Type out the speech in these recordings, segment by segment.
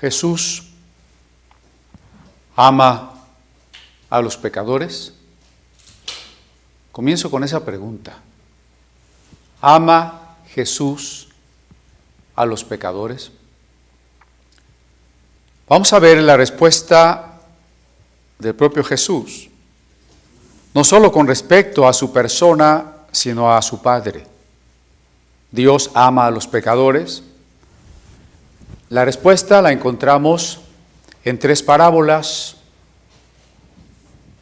¿Jesús ama a los pecadores? Comienzo con esa pregunta. ¿Ama Jesús a los pecadores? Vamos a ver la respuesta del propio Jesús, no solo con respecto a su persona, sino a su Padre. ¿Dios ama a los pecadores? La respuesta la encontramos en 3 parábolas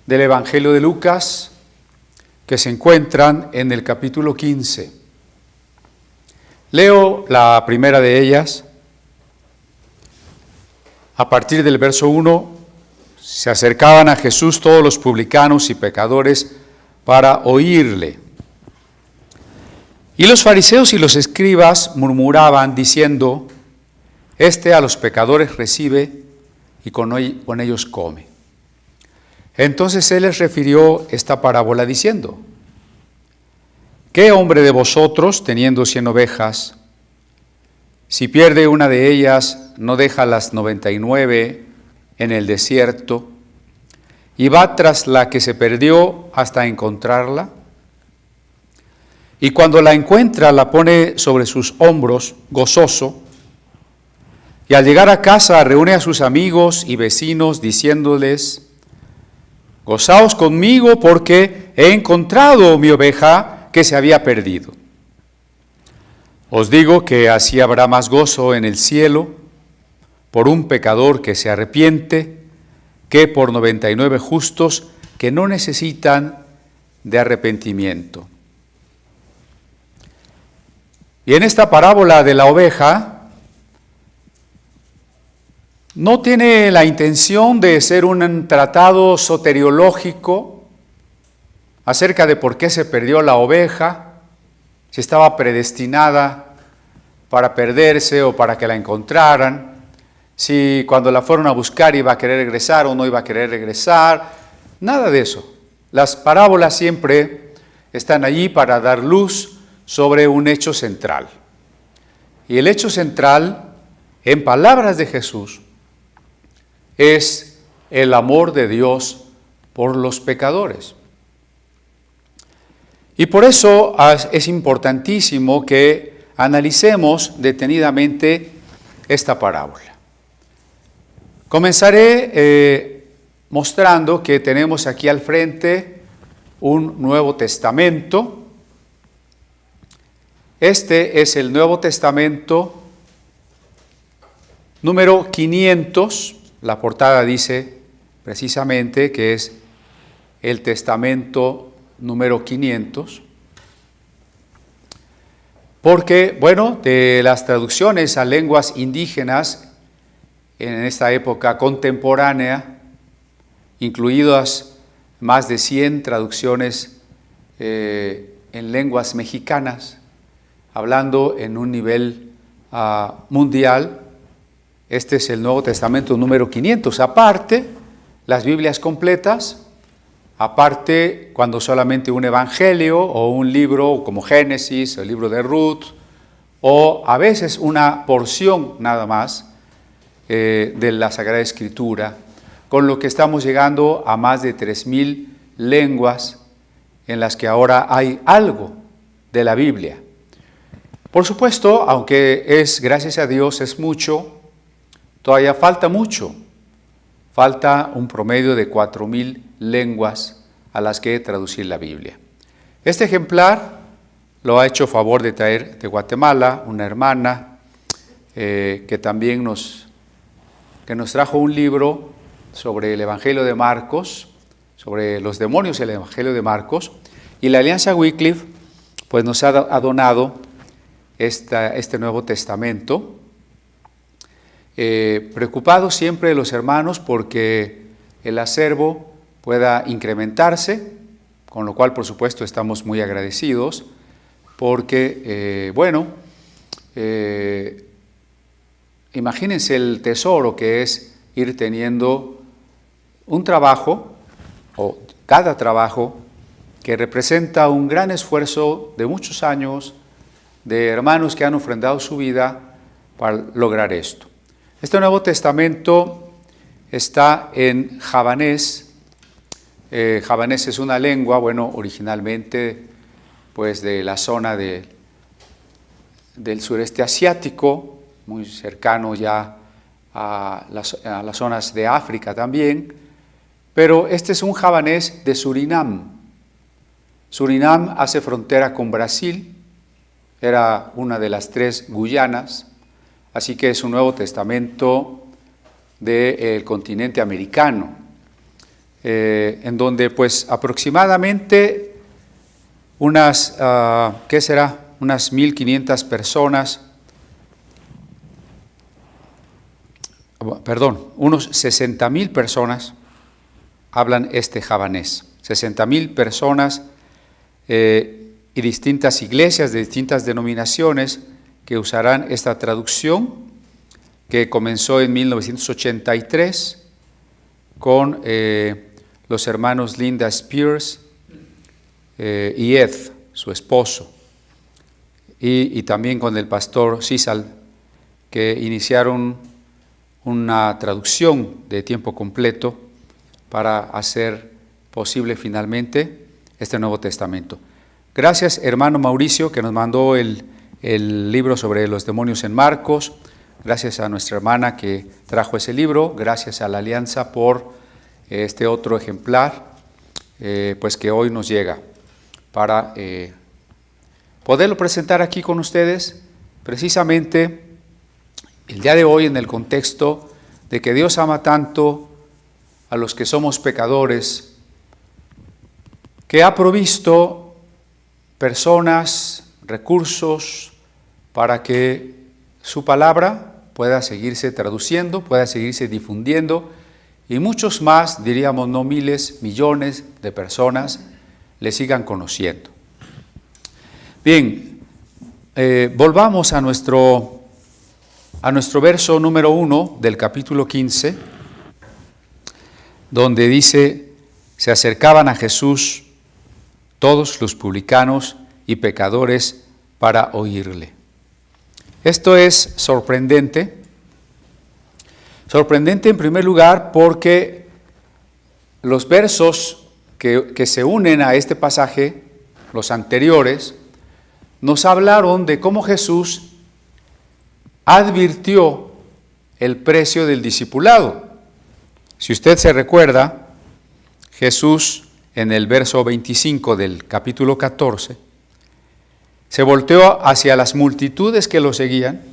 del Evangelio de Lucas que se encuentran en el capítulo 15. Leo la primera de ellas. A partir del verso 1, se acercaban a Jesús todos los publicanos y pecadores para oírle. Y los fariseos y los escribas murmuraban diciendo: Este a los pecadores recibe y con ellos come. Entonces él les refirió esta parábola diciendo: ¿Qué hombre de vosotros, teniendo 100 ovejas, si pierde una de ellas, no deja las 99 en el desierto y va tras la que se perdió hasta encontrarla? Y cuando la encuentra, la pone sobre sus hombros, gozoso, y al llegar a casa reúne a sus amigos y vecinos diciéndoles: Gozaos conmigo porque he encontrado mi oveja que se había perdido. Os digo que así habrá más gozo en el cielo por un pecador que se arrepiente que por 99 justos que no necesitan de arrepentimiento. Y en esta parábola de la oveja, no tiene la intención de ser un tratado soteriológico acerca de por qué se perdió la oveja, si estaba predestinada para perderse o para que la encontraran, si cuando la fueron a buscar iba a querer regresar o no iba a querer regresar, nada de eso. Las parábolas siempre están allí para dar luz sobre un hecho central. Y el hecho central, en palabras de Jesús, es el amor de Dios por los pecadores. Y por eso es importantísimo que analicemos detenidamente esta parábola. Comenzaré mostrando que tenemos aquí al frente un Nuevo Testamento. Este es el Nuevo Testamento número 500. La portada dice precisamente que es el Testamento número 500, porque, bueno, de las traducciones a lenguas indígenas en esta época contemporánea, incluidas más de 100 traducciones en lenguas mexicanas, hablando en un nivel mundial. Este es el Nuevo Testamento número 500. Aparte, las Biblias completas, aparte cuando solamente un evangelio o un libro como Génesis, el libro de Ruth, o a veces una porción nada más de la Sagrada Escritura, con lo que estamos llegando a más de 3,000 lenguas en las que ahora hay algo de la Biblia. Por supuesto, aunque es, gracias a Dios, es mucho, todavía falta mucho. Falta un promedio de 4,000 lenguas a las que traducir la Biblia. Este ejemplar lo ha hecho favor de traer de Guatemala una hermana que también nos trajo un libro sobre el Evangelio de Marcos, sobre los demonios del Evangelio de Marcos, y la Alianza Wycliffe pues nos ha donado este Nuevo Testamento. Preocupados siempre los hermanos porque el acervo pueda incrementarse, con lo cual por supuesto estamos muy agradecidos porque, imagínense el tesoro que es ir teniendo un trabajo o cada trabajo que representa un gran esfuerzo de muchos años de hermanos que han ofrendado su vida para lograr esto. Este Nuevo Testamento está en javanés. Javanés es una lengua, originalmente pues de la zona del sureste asiático, muy cercano ya a las zonas de África también, pero este es un javanés de Surinam. Surinam hace frontera con Brasil, era una de las 3 Guyanas, así que es un Nuevo Testamento del continente americano, en donde pues aproximadamente unas 1.500 personas, unos 60.000 personas hablan este javanés. 60.000 personas y distintas iglesias de distintas denominaciones que usarán esta traducción, que comenzó en 1983 con los hermanos Linda Spears y Ed, su esposo, y también con el pastor Sisal, que iniciaron una traducción de tiempo completo para hacer posible finalmente este Nuevo Testamento. Gracias, hermano Mauricio, que nos mandó el libro sobre los demonios en Marcos. Gracias a nuestra hermana que trajo ese libro. Gracias a la Alianza por este otro ejemplar, pues que hoy nos llega para poderlo presentar aquí con ustedes, precisamente el día de hoy en el contexto de que Dios ama tanto a los que somos pecadores, que ha provisto personas, recursos, para que su palabra pueda seguirse traduciendo, pueda seguirse difundiendo, y muchos más, diríamos no miles, millones de personas le sigan conociendo. Bien, volvamos a nuestro verso número 1 del capítulo 15, donde dice: se acercaban a Jesús todos los publicanos y pecadores para oírle. Esto es sorprendente. Sorprendente en primer lugar porque los versos que se unen a este pasaje, los anteriores, nos hablaron de cómo Jesús advirtió el precio del discipulado. Si usted se recuerda, Jesús en el verso 25 del capítulo 14, se volteó hacia las multitudes que lo seguían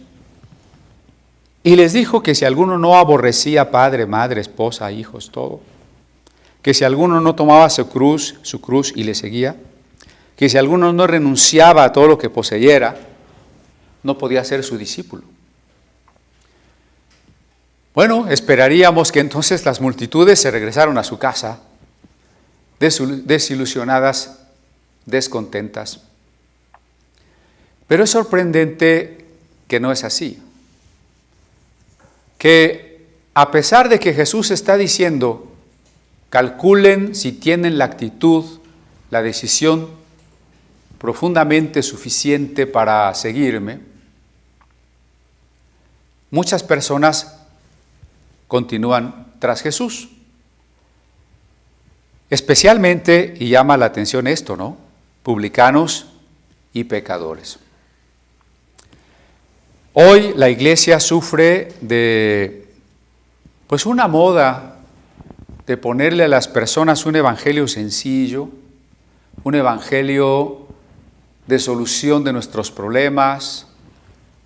y les dijo que si alguno no aborrecía padre, madre, esposa, hijos, todo, que si alguno no tomaba su cruz y le seguía, que si alguno no renunciaba a todo lo que poseyera, no podía ser su discípulo. Bueno, esperaríamos que entonces las multitudes se regresaron a su casa, desilusionadas, descontentas. Pero es sorprendente que no es así. Que a pesar de que Jesús está diciendo, calculen si tienen la actitud, la decisión profundamente suficiente para seguirme, muchas personas continúan tras Jesús. Especialmente, y llama la atención esto, ¿no? Publicanos y pecadores. Hoy la iglesia sufre de, pues, una moda de ponerle a las personas un evangelio sencillo, un evangelio de solución de nuestros problemas,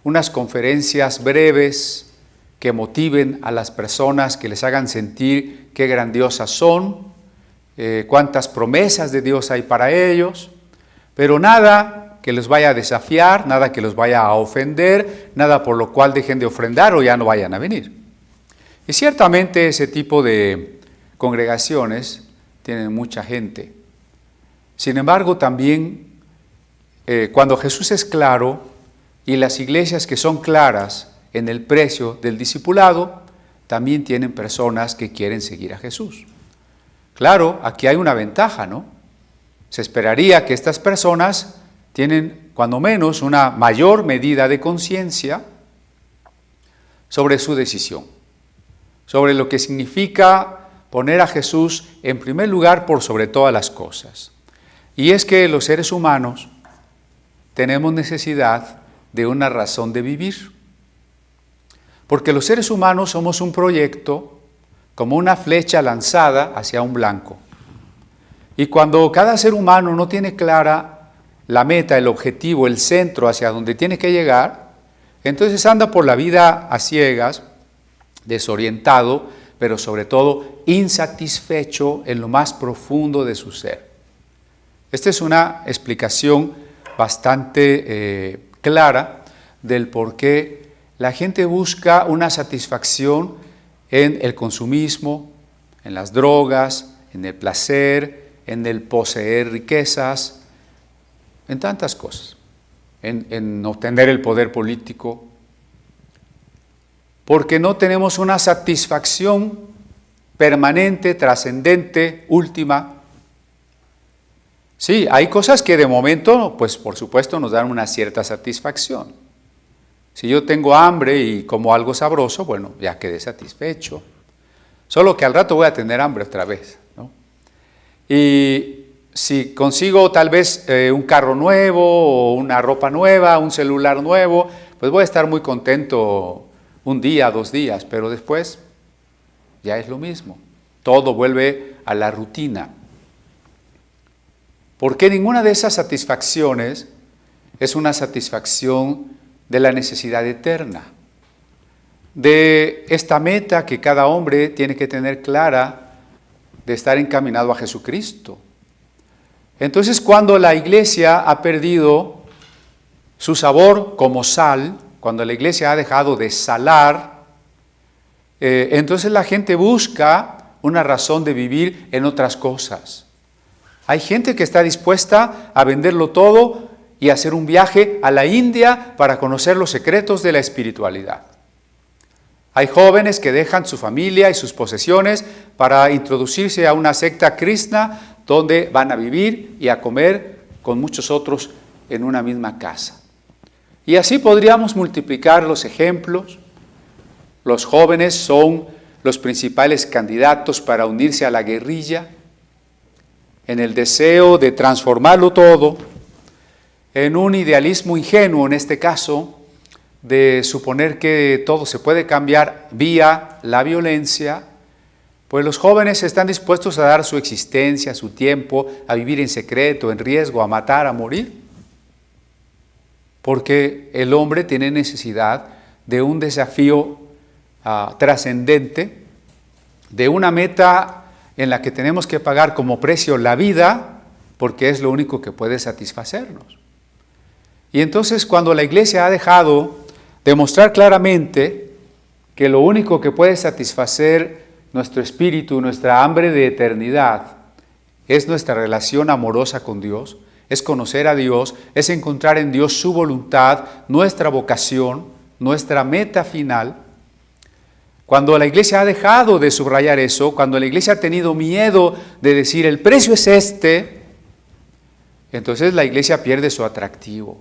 unas conferencias breves que motiven a las personas, que les hagan sentir qué grandiosas son, cuántas promesas de Dios hay para ellos, pero nada que les vaya a desafiar, nada que los vaya a ofender, nada por lo cual dejen de ofrendar o ya no vayan a venir. Y ciertamente ese tipo de congregaciones tienen mucha gente. Sin embargo, también cuando Jesús es claro y las iglesias que son claras en el precio del discipulado, también tienen personas que quieren seguir a Jesús. Claro, aquí hay una ventaja, ¿no? Se esperaría que estas personas tienen, cuando menos, una mayor medida de conciencia sobre su decisión, sobre lo que significa poner a Jesús en primer lugar por sobre todas las cosas. Y es que los seres humanos tenemos necesidad de una razón de vivir. Porque los seres humanos somos un proyecto como una flecha lanzada hacia un blanco. Y cuando cada ser humano no tiene clara la meta, el objetivo, el centro hacia donde tiene que llegar, entonces anda por la vida a ciegas, desorientado, pero sobre todo insatisfecho en lo más profundo de su ser. Esta es una explicación bastante clara del por qué la gente busca una satisfacción en el consumismo, en las drogas, en el placer, en el poseer riquezas, en tantas cosas, en obtener el poder político, porque no tenemos una satisfacción permanente, trascendente, última. Sí, hay cosas que de momento, pues por supuesto, nos dan una cierta satisfacción. Si yo tengo hambre y como algo sabroso, bueno, ya quedé satisfecho. Solo que al rato voy a tener hambre otra vez, ¿no? Y si consigo tal vez un carro nuevo, o una ropa nueva, un celular nuevo, pues voy a estar muy contento un día, 2 días, pero después ya es lo mismo. Todo vuelve a la rutina. Porque ninguna de esas satisfacciones es una satisfacción de la necesidad eterna, de esta meta que cada hombre tiene que tener clara de estar encaminado a Jesucristo. Entonces, cuando la iglesia ha perdido su sabor como sal, cuando la iglesia ha dejado de salar, entonces la gente busca una razón de vivir en otras cosas. Hay gente que está dispuesta a venderlo todo y hacer un viaje a la India para conocer los secretos de la espiritualidad. Hay jóvenes que dejan su familia y sus posesiones para introducirse a una secta krishna donde van a vivir y a comer con muchos otros en una misma casa. Y así podríamos multiplicar los ejemplos. Los jóvenes son los principales candidatos para unirse a la guerrilla en el deseo de transformarlo todo, en un idealismo ingenuo en este caso, de suponer que todo se puede cambiar vía la violencia, pues los jóvenes están dispuestos a dar su existencia, su tiempo, a vivir en secreto, en riesgo, a matar, a morir, porque el hombre tiene necesidad de un desafío trascendente, de una meta en la que tenemos que pagar como precio la vida, porque es lo único que puede satisfacernos. Y entonces cuando la iglesia ha dejado de mostrar claramente que lo único que puede satisfacer nuestro espíritu, nuestra hambre de eternidad, es nuestra relación amorosa con Dios, es conocer a Dios, es encontrar en Dios su voluntad, nuestra vocación, nuestra meta final. Cuando la iglesia ha dejado de subrayar eso, cuando la iglesia ha tenido miedo de decir el precio es este, entonces la iglesia pierde su atractivo.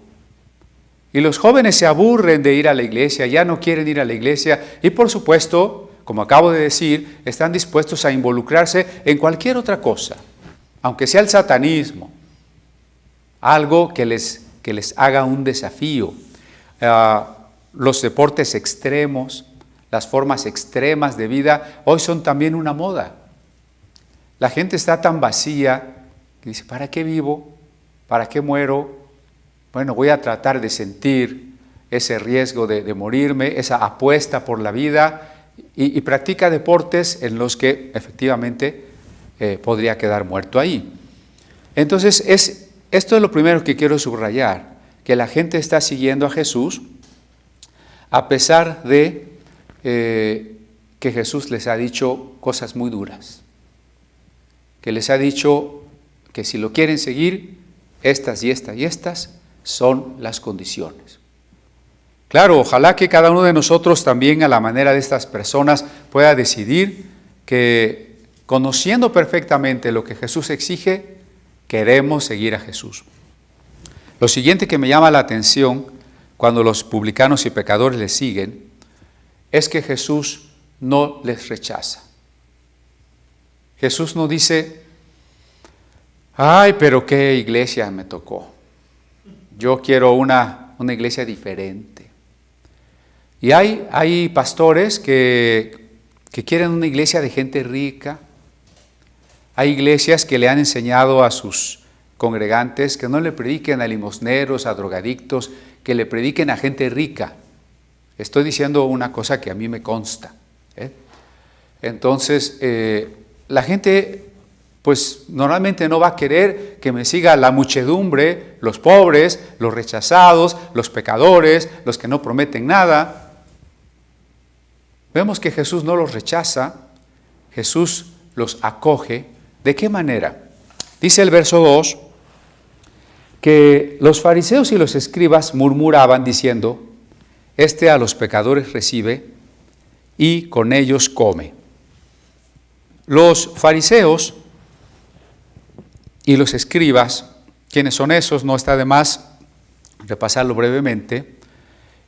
Y los jóvenes se aburren de ir a la iglesia, ya no quieren ir a la iglesia y por supuesto, como acabo de decir, están dispuestos a involucrarse en cualquier otra cosa, aunque sea el satanismo, algo que les haga un desafío. Los deportes extremos, las formas extremas de vida, hoy son también una moda. La gente está tan vacía que dice, ¿para qué vivo? ¿Para qué muero? Bueno, voy a tratar de sentir ese riesgo de morirme, esa apuesta por la vida y practica deportes en los que efectivamente podría quedar muerto ahí. Entonces, esto es lo primero que quiero subrayar, que la gente está siguiendo a Jesús a pesar de que Jesús les ha dicho cosas muy duras, que les ha dicho que si lo quieren seguir, estas y estas y estas son las condiciones. Claro, ojalá que cada uno de nosotros también a la manera de estas personas pueda decidir que conociendo perfectamente lo que Jesús exige, queremos seguir a Jesús. Lo siguiente que me llama la atención cuando los publicanos y pecadores le siguen es que Jesús no les rechaza. Jesús no dice, ay, pero qué iglesia me tocó. Yo quiero una iglesia diferente. Y hay pastores que quieren una iglesia de gente rica. Hay iglesias que le han enseñado a sus congregantes que no le prediquen a limosneros, a drogadictos, que le prediquen a gente rica. Estoy diciendo una cosa que a mí me consta. Entonces, la gente, pues normalmente no va a querer que me siga la muchedumbre, los pobres, los rechazados, los pecadores, los que no prometen nada. Vemos que Jesús no los rechaza, Jesús los acoge. ¿De qué manera? Dice el verso 2, que los fariseos y los escribas murmuraban diciendo, este a los pecadores recibe y con ellos come. Los fariseos y los escribas, ¿quiénes son esos? No está de más repasarlo brevemente.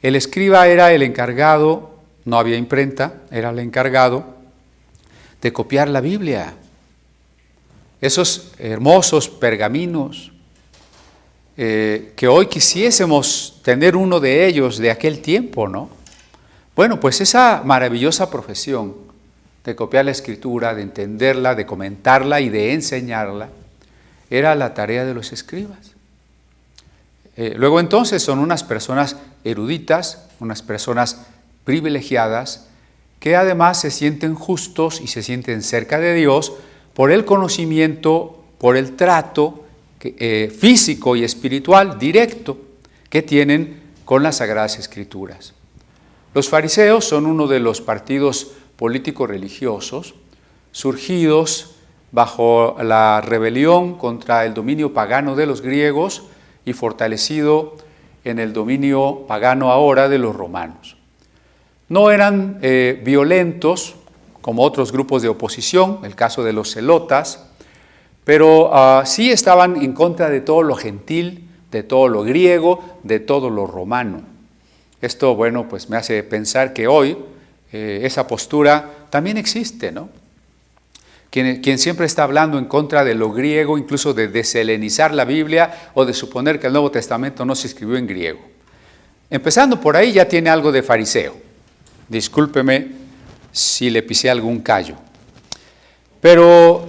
El escriba era el encargado, no había imprenta, era el encargado de copiar la Biblia. Esos hermosos pergaminos, que hoy quisiésemos tener uno de ellos de aquel tiempo, ¿no? Bueno, pues esa maravillosa profesión de copiar la Escritura, de entenderla, de comentarla y de enseñarla, era la tarea de los escribas. Luego entonces son unas personas eruditas, unas personas privilegiadas, que además se sienten justos y se sienten cerca de Dios por el conocimiento, por el trato físico y espiritual directo que tienen con las Sagradas Escrituras. Los fariseos son uno de los partidos políticos religiosos surgidos bajo la rebelión contra el dominio pagano de los griegos y fortalecido en el dominio pagano ahora de los romanos. No eran violentos como otros grupos de oposición, el caso de los celotas, pero sí estaban en contra de todo lo gentil, de todo lo griego, de todo lo romano. Esto, bueno, pues me hace pensar que hoy esa postura también existe, ¿no? Quien siempre está hablando en contra de lo griego, incluso de deshelenizar la Biblia o de suponer que el Nuevo Testamento no se escribió en griego. Empezando por ahí ya tiene algo de fariseo. Discúlpeme si le pisé algún callo. Pero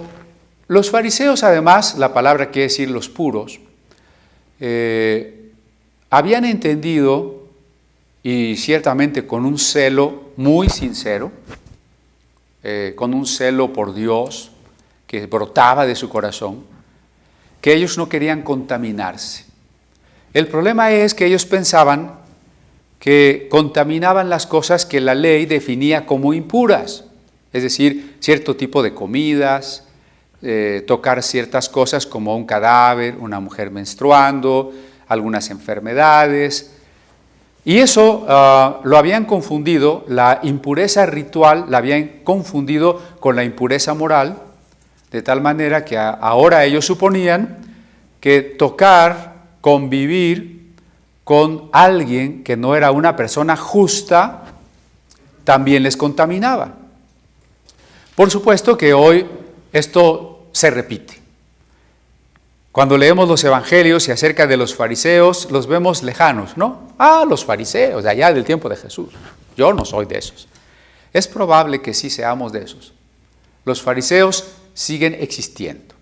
los fariseos, además, la palabra quiere decir los puros, habían entendido, y ciertamente con un celo muy sincero, con un celo por Dios que brotaba de su corazón, que ellos no querían contaminarse. El problema es que ellos pensaban que contaminaban las cosas que la ley definía como impuras, es decir, cierto tipo de comidas, tocar ciertas cosas como un cadáver, una mujer menstruando, algunas enfermedades. Y eso lo habían confundido, la impureza ritual la habían confundido con la impureza moral, de tal manera que ahora ellos suponían que tocar, convivir con alguien que no era una persona justa, también les contaminaba. Por supuesto que hoy esto se repite. Cuando leemos los evangelios y acerca de los fariseos, los vemos lejanos, ¿no? Los fariseos, de allá del tiempo de Jesús. Yo no soy de esos. Es probable que sí seamos de esos. Los fariseos siguen existiendo.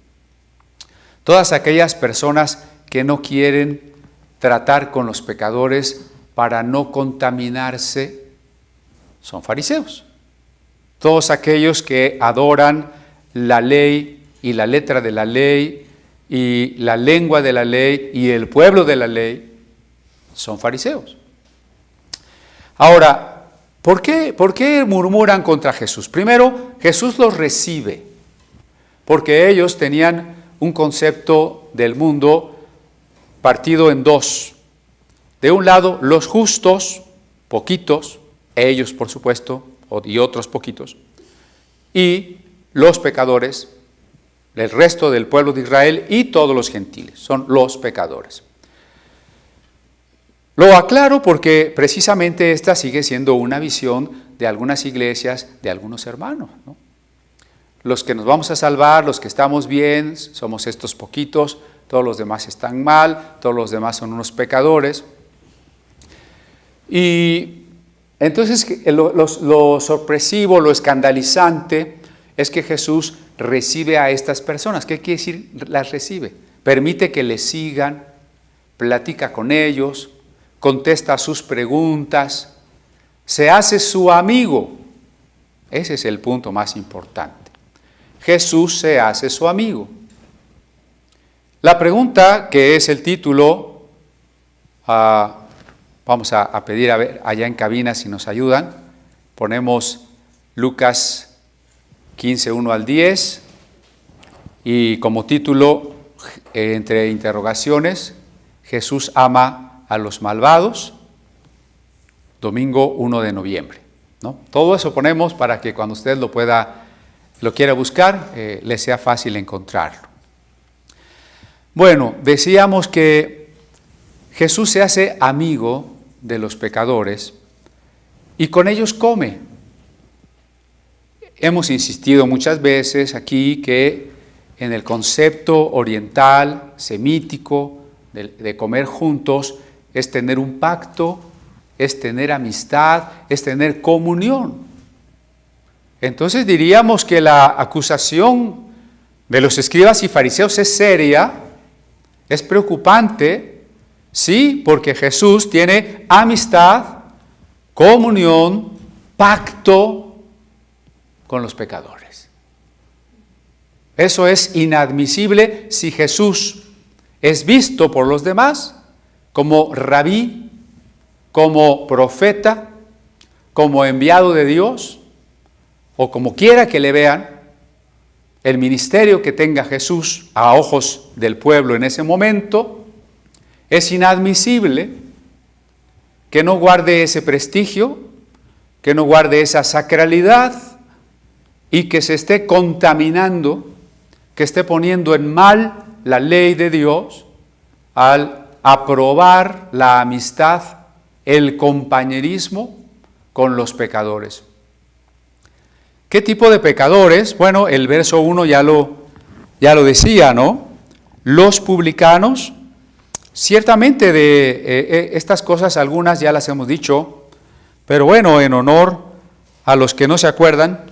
Todas aquellas personas que no quieren tratar con los pecadores para no contaminarse son fariseos. Todos aquellos que adoran la ley y la letra de la ley y la lengua de la ley y el pueblo de la ley son fariseos. Ahora, ¿por qué murmuran contra Jesús? Primero, Jesús los recibe, porque ellos tenían un concepto del mundo partido en dos. De un lado, los justos, poquitos, ellos por supuesto, y otros poquitos, y los pecadores, el resto del pueblo de Israel y todos los gentiles, son los pecadores. Lo aclaro porque precisamente esta sigue siendo una visión de algunas iglesias, de algunos hermanos, ¿no? Los que nos vamos a salvar, los que estamos bien, somos estos poquitos, todos los demás están mal, todos los demás son unos pecadores. Y entonces lo sorpresivo, lo escandalizante es que Jesús recibe a estas personas. ¿Qué quiere decir las recibe? Permite que les sigan, platica con ellos, contesta sus preguntas, se hace su amigo. Ese es el punto más importante. Jesús se hace su amigo. La pregunta, que es el título, vamos a pedir a ver allá en cabina si nos ayudan. Ponemos Lucas 15, 1 al 10 y como título, entre interrogaciones, Jesús ama a los malvados, domingo 1 de noviembre, ¿no? Todo eso ponemos para que cuando usted lo quiera buscar, le sea fácil encontrarlo. Bueno, decíamos que Jesús se hace amigo de los pecadores y con ellos come. Hemos insistido muchas veces aquí que en el concepto oriental, semítico, de comer juntos, es tener un pacto, es tener amistad, es tener comunión. Entonces diríamos que la acusación de los escribas y fariseos es seria, es preocupante, sí, porque Jesús tiene amistad, comunión, pacto con los pecadores. Eso es inadmisible si Jesús es visto por los demás como rabí, como profeta, como enviado de Dios, o como quiera que le vean. El ministerio que tenga Jesús a ojos del pueblo en ese momento, es inadmisible que no guarde ese prestigio, que no guarde esa sacralidad y que se esté contaminando, que esté poniendo en mal la ley de Dios al aprobar la amistad, el compañerismo con los pecadores. ¿Qué tipo de pecadores? Bueno, el verso 1 ya lo decía, ¿no? Los publicanos. Ciertamente de estas cosas algunas ya las hemos dicho, pero bueno, en honor a los que no se acuerdan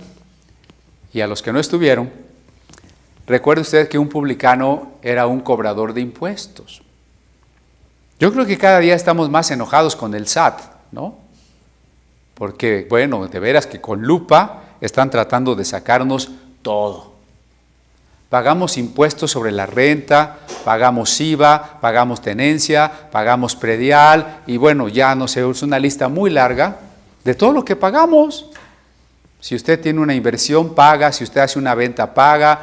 y a los que no estuvieron, recuerde usted que un publicano era un cobrador de impuestos. Yo creo que cada día estamos más enojados con el SAT, ¿no? Porque, bueno, de veras que con lupa están tratando de sacarnos todo. Pagamos impuestos sobre la renta, pagamos IVA, pagamos tenencia, pagamos predial y bueno, ya no sé, es una lista muy larga de todo lo que pagamos. Si usted tiene una inversión, paga, si usted hace una venta, paga,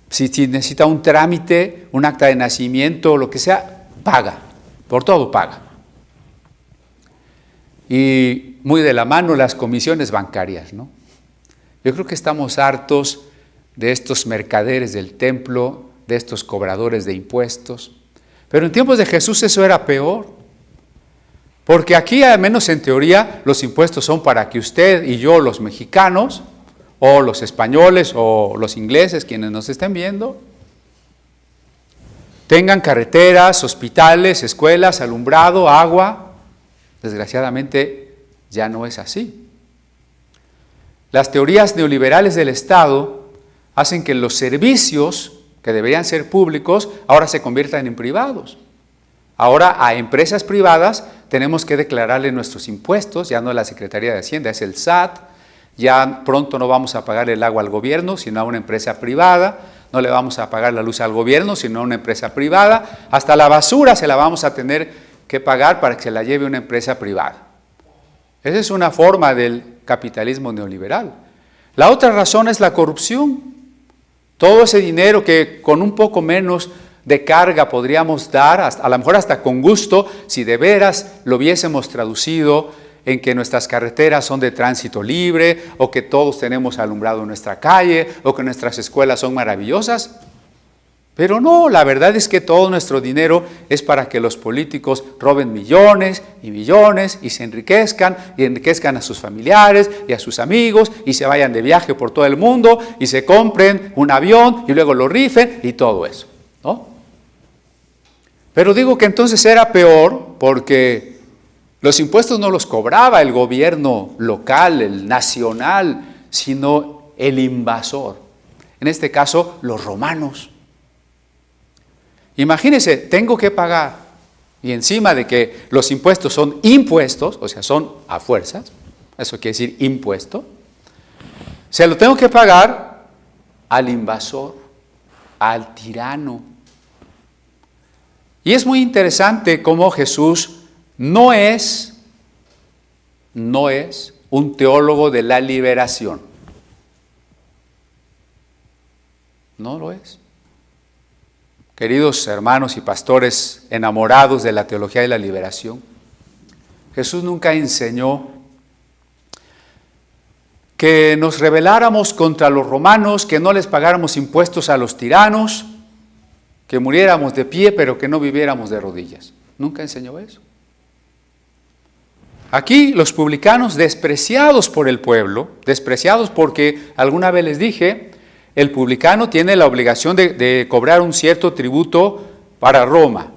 si necesita un trámite, un acta de nacimiento, lo que sea, paga, por todo paga. Y muy de la mano las comisiones bancarias, ¿no? Yo creo que estamos hartos de estos mercaderes del templo, de estos cobradores de impuestos. Pero en tiempos de Jesús eso era peor. Porque aquí, al menos en teoría, los impuestos son para que usted y yo, los mexicanos, o los españoles, o los ingleses, quienes nos estén viendo, tengan carreteras, hospitales, escuelas, alumbrado, agua. Desgraciadamente ya no es así. Las teorías neoliberales del Estado hacen que los servicios que deberían ser públicos ahora se conviertan en privados. Ahora a empresas privadas tenemos que declararle nuestros impuestos, ya no es la Secretaría de Hacienda, es el SAT. Ya pronto no vamos a pagar el agua al gobierno, sino a una empresa privada. No le vamos a pagar la luz al gobierno, sino a una empresa privada. Hasta la basura se la vamos a tener que pagar para que se la lleve una empresa privada. Esa es una forma del capitalismo neoliberal. La otra razón es la corrupción. Todo ese dinero que con un poco menos de carga podríamos dar, a lo mejor hasta con gusto, si de veras lo hubiésemos traducido en que nuestras carreteras son de tránsito libre, o que todos tenemos alumbrado en nuestra calle, o que nuestras escuelas son maravillosas. Pero no, la verdad es que todo nuestro dinero es para que los políticos roben millones y millones y se enriquezcan y enriquezcan a sus familiares y a sus amigos y se vayan de viaje por todo el mundo y se compren un avión y luego lo rifen y todo eso, ¿no? Pero digo que entonces era peor porque los impuestos no los cobraba el gobierno local, el nacional, sino el invasor. En este caso, los romanos. Imagínense, tengo que pagar, y encima de que los impuestos son impuestos, o sea, son a fuerzas, eso quiere decir impuesto, se lo tengo que pagar al invasor, al tirano. Y es muy interesante cómo Jesús no es un teólogo de la liberación. No lo es. Queridos hermanos y pastores enamorados de la teología de la liberación, Jesús nunca enseñó que nos rebeláramos contra los romanos, que no les pagáramos impuestos a los tiranos, que muriéramos de pie, pero que no viviéramos de rodillas. Nunca enseñó eso. Aquí los publicanos, despreciados por el pueblo, despreciados porque alguna vez les dije, el publicano tiene la obligación de cobrar un cierto tributo para Roma.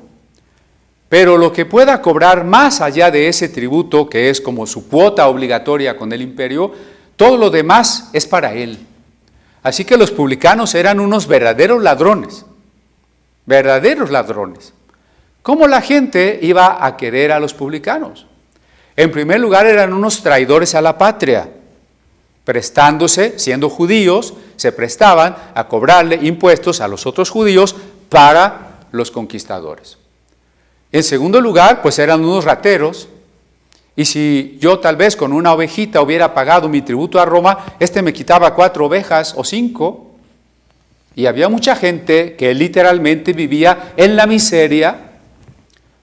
Pero lo que pueda cobrar más allá de ese tributo, que es como su cuota obligatoria con el imperio, todo lo demás es para él. Así que los publicanos eran unos verdaderos ladrones. Verdaderos ladrones. ¿Cómo la gente iba a querer a los publicanos? En primer lugar, eran unos traidores a la patria. Prestándose, siendo judíos, se prestaban a cobrarle impuestos a los otros judíos para los conquistadores. En segundo lugar, pues eran unos rateros, y si yo tal vez con una ovejita hubiera pagado mi tributo a Roma, me quitaba 4 ovejas o 5, y había mucha gente que literalmente vivía en la miseria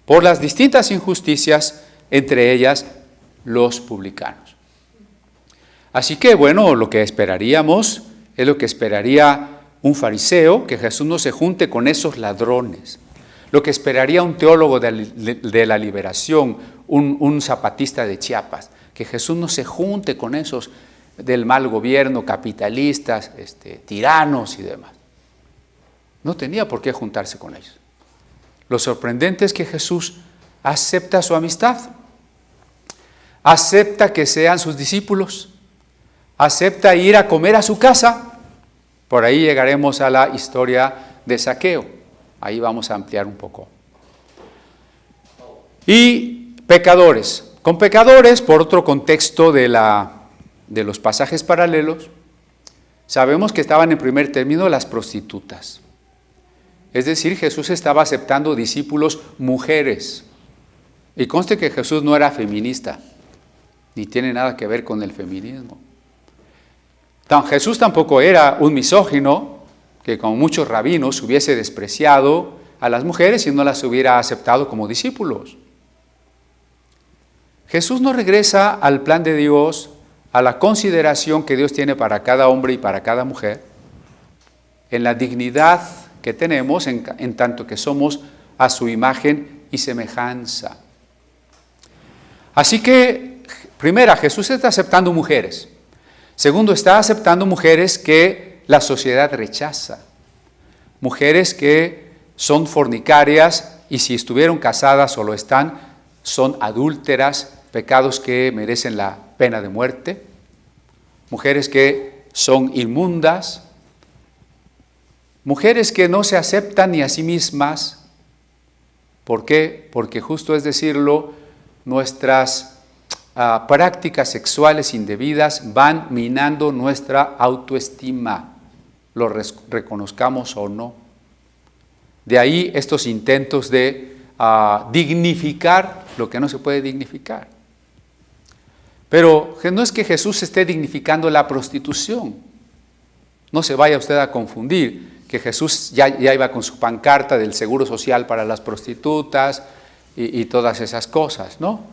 por las distintas injusticias, entre ellas los publicanos. Así que, bueno, lo que esperaríamos es lo que esperaría un fariseo, que Jesús no se junte con esos ladrones. Lo que esperaría un teólogo de la liberación, un zapatista de Chiapas, que Jesús no se junte con esos del mal gobierno, capitalistas, tiranos y demás. No tenía por qué juntarse con ellos. Lo sorprendente es que Jesús acepta su amistad, acepta que sean sus discípulos, acepta ir a comer a su casa. Por ahí llegaremos a la historia de Zaqueo. Ahí vamos a ampliar un poco. Y pecadores. Con pecadores, por otro contexto de los pasajes paralelos, sabemos que estaban en primer término las prostitutas. Es decir, Jesús estaba aceptando discípulos mujeres. Y conste que Jesús no era feminista, ni tiene nada que ver con el feminismo. Jesús tampoco era un misógino, que como muchos rabinos hubiese despreciado a las mujeres y no las hubiera aceptado como discípulos. Jesús no regresa al plan de Dios, a la consideración que Dios tiene para cada hombre y para cada mujer, en la dignidad que tenemos en tanto que somos a su imagen y semejanza. Así que, primera, Jesús está aceptando mujeres. Segundo, está aceptando mujeres que la sociedad rechaza. Mujeres que son fornicarias y si estuvieron casadas o lo están, son adúlteras, pecados que merecen la pena de muerte. Mujeres que son inmundas. Mujeres que no se aceptan ni a sí mismas. ¿Por qué? Porque justo es decirlo, nuestras prácticas sexuales indebidas van minando nuestra autoestima, lo reconozcamos o no. De ahí estos intentos de dignificar lo que no se puede dignificar. Pero no es que Jesús esté dignificando la prostitución. No se vaya usted a confundir que Jesús ya iba con su pancarta del seguro social para las prostitutas y todas esas cosas, ¿no?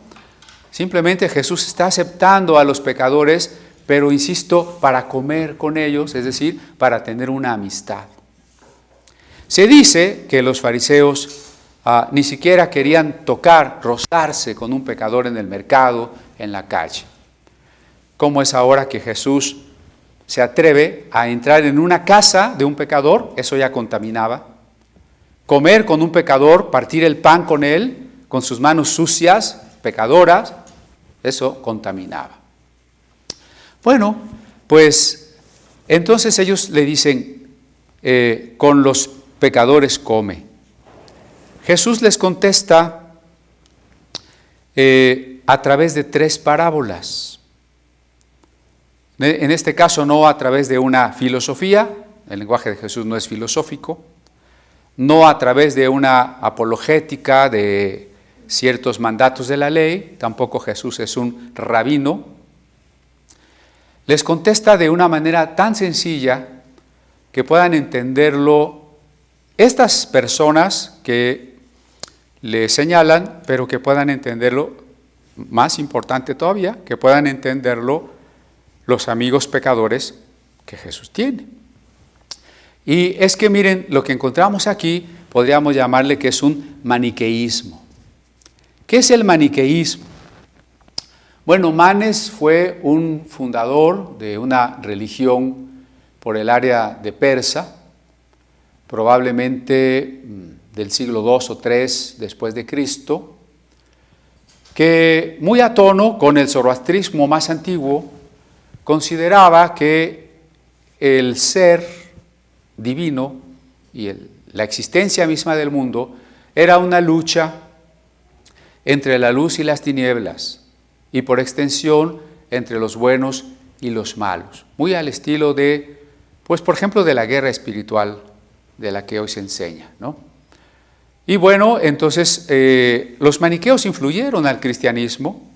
Simplemente Jesús está aceptando a los pecadores, pero insisto, para comer con ellos, es decir, para tener una amistad. Se dice que los fariseos ni siquiera querían tocar, rozarse con un pecador en el mercado, en la calle. ¿Cómo es ahora que Jesús se atreve a entrar en una casa de un pecador? Eso ya contaminaba. Comer con un pecador, partir el pan con él, con sus manos sucias, pecadoras, eso contaminaba. Bueno, pues entonces ellos le dicen, con los pecadores come. Jesús les contesta a través de 3 parábolas. En este caso no a través de una filosofía, el lenguaje de Jesús no es filosófico, no a través de una apologética de ciertos mandatos de la ley, tampoco Jesús es un rabino. Les contesta de una manera tan sencilla que puedan entenderlo estas personas que le señalan, pero que puedan entenderlo, más importante todavía, que puedan entenderlo los amigos pecadores que Jesús tiene. Y es que miren, lo que encontramos aquí podríamos llamarle que es un maniqueísmo. ¿Qué es el maniqueísmo? Bueno, Manes fue un fundador de una religión por el área de Persa, probablemente del siglo II o III después de Cristo, que muy a tono con el zoroastrismo más antiguo, consideraba que el ser divino y la existencia misma del mundo era una lucha entre la luz y las tinieblas, y por extensión entre los buenos y los malos, muy al estilo de, pues por ejemplo, de la guerra espiritual de la que hoy se enseña, ¿no? Y bueno, entonces los maniqueos influyeron al cristianismo,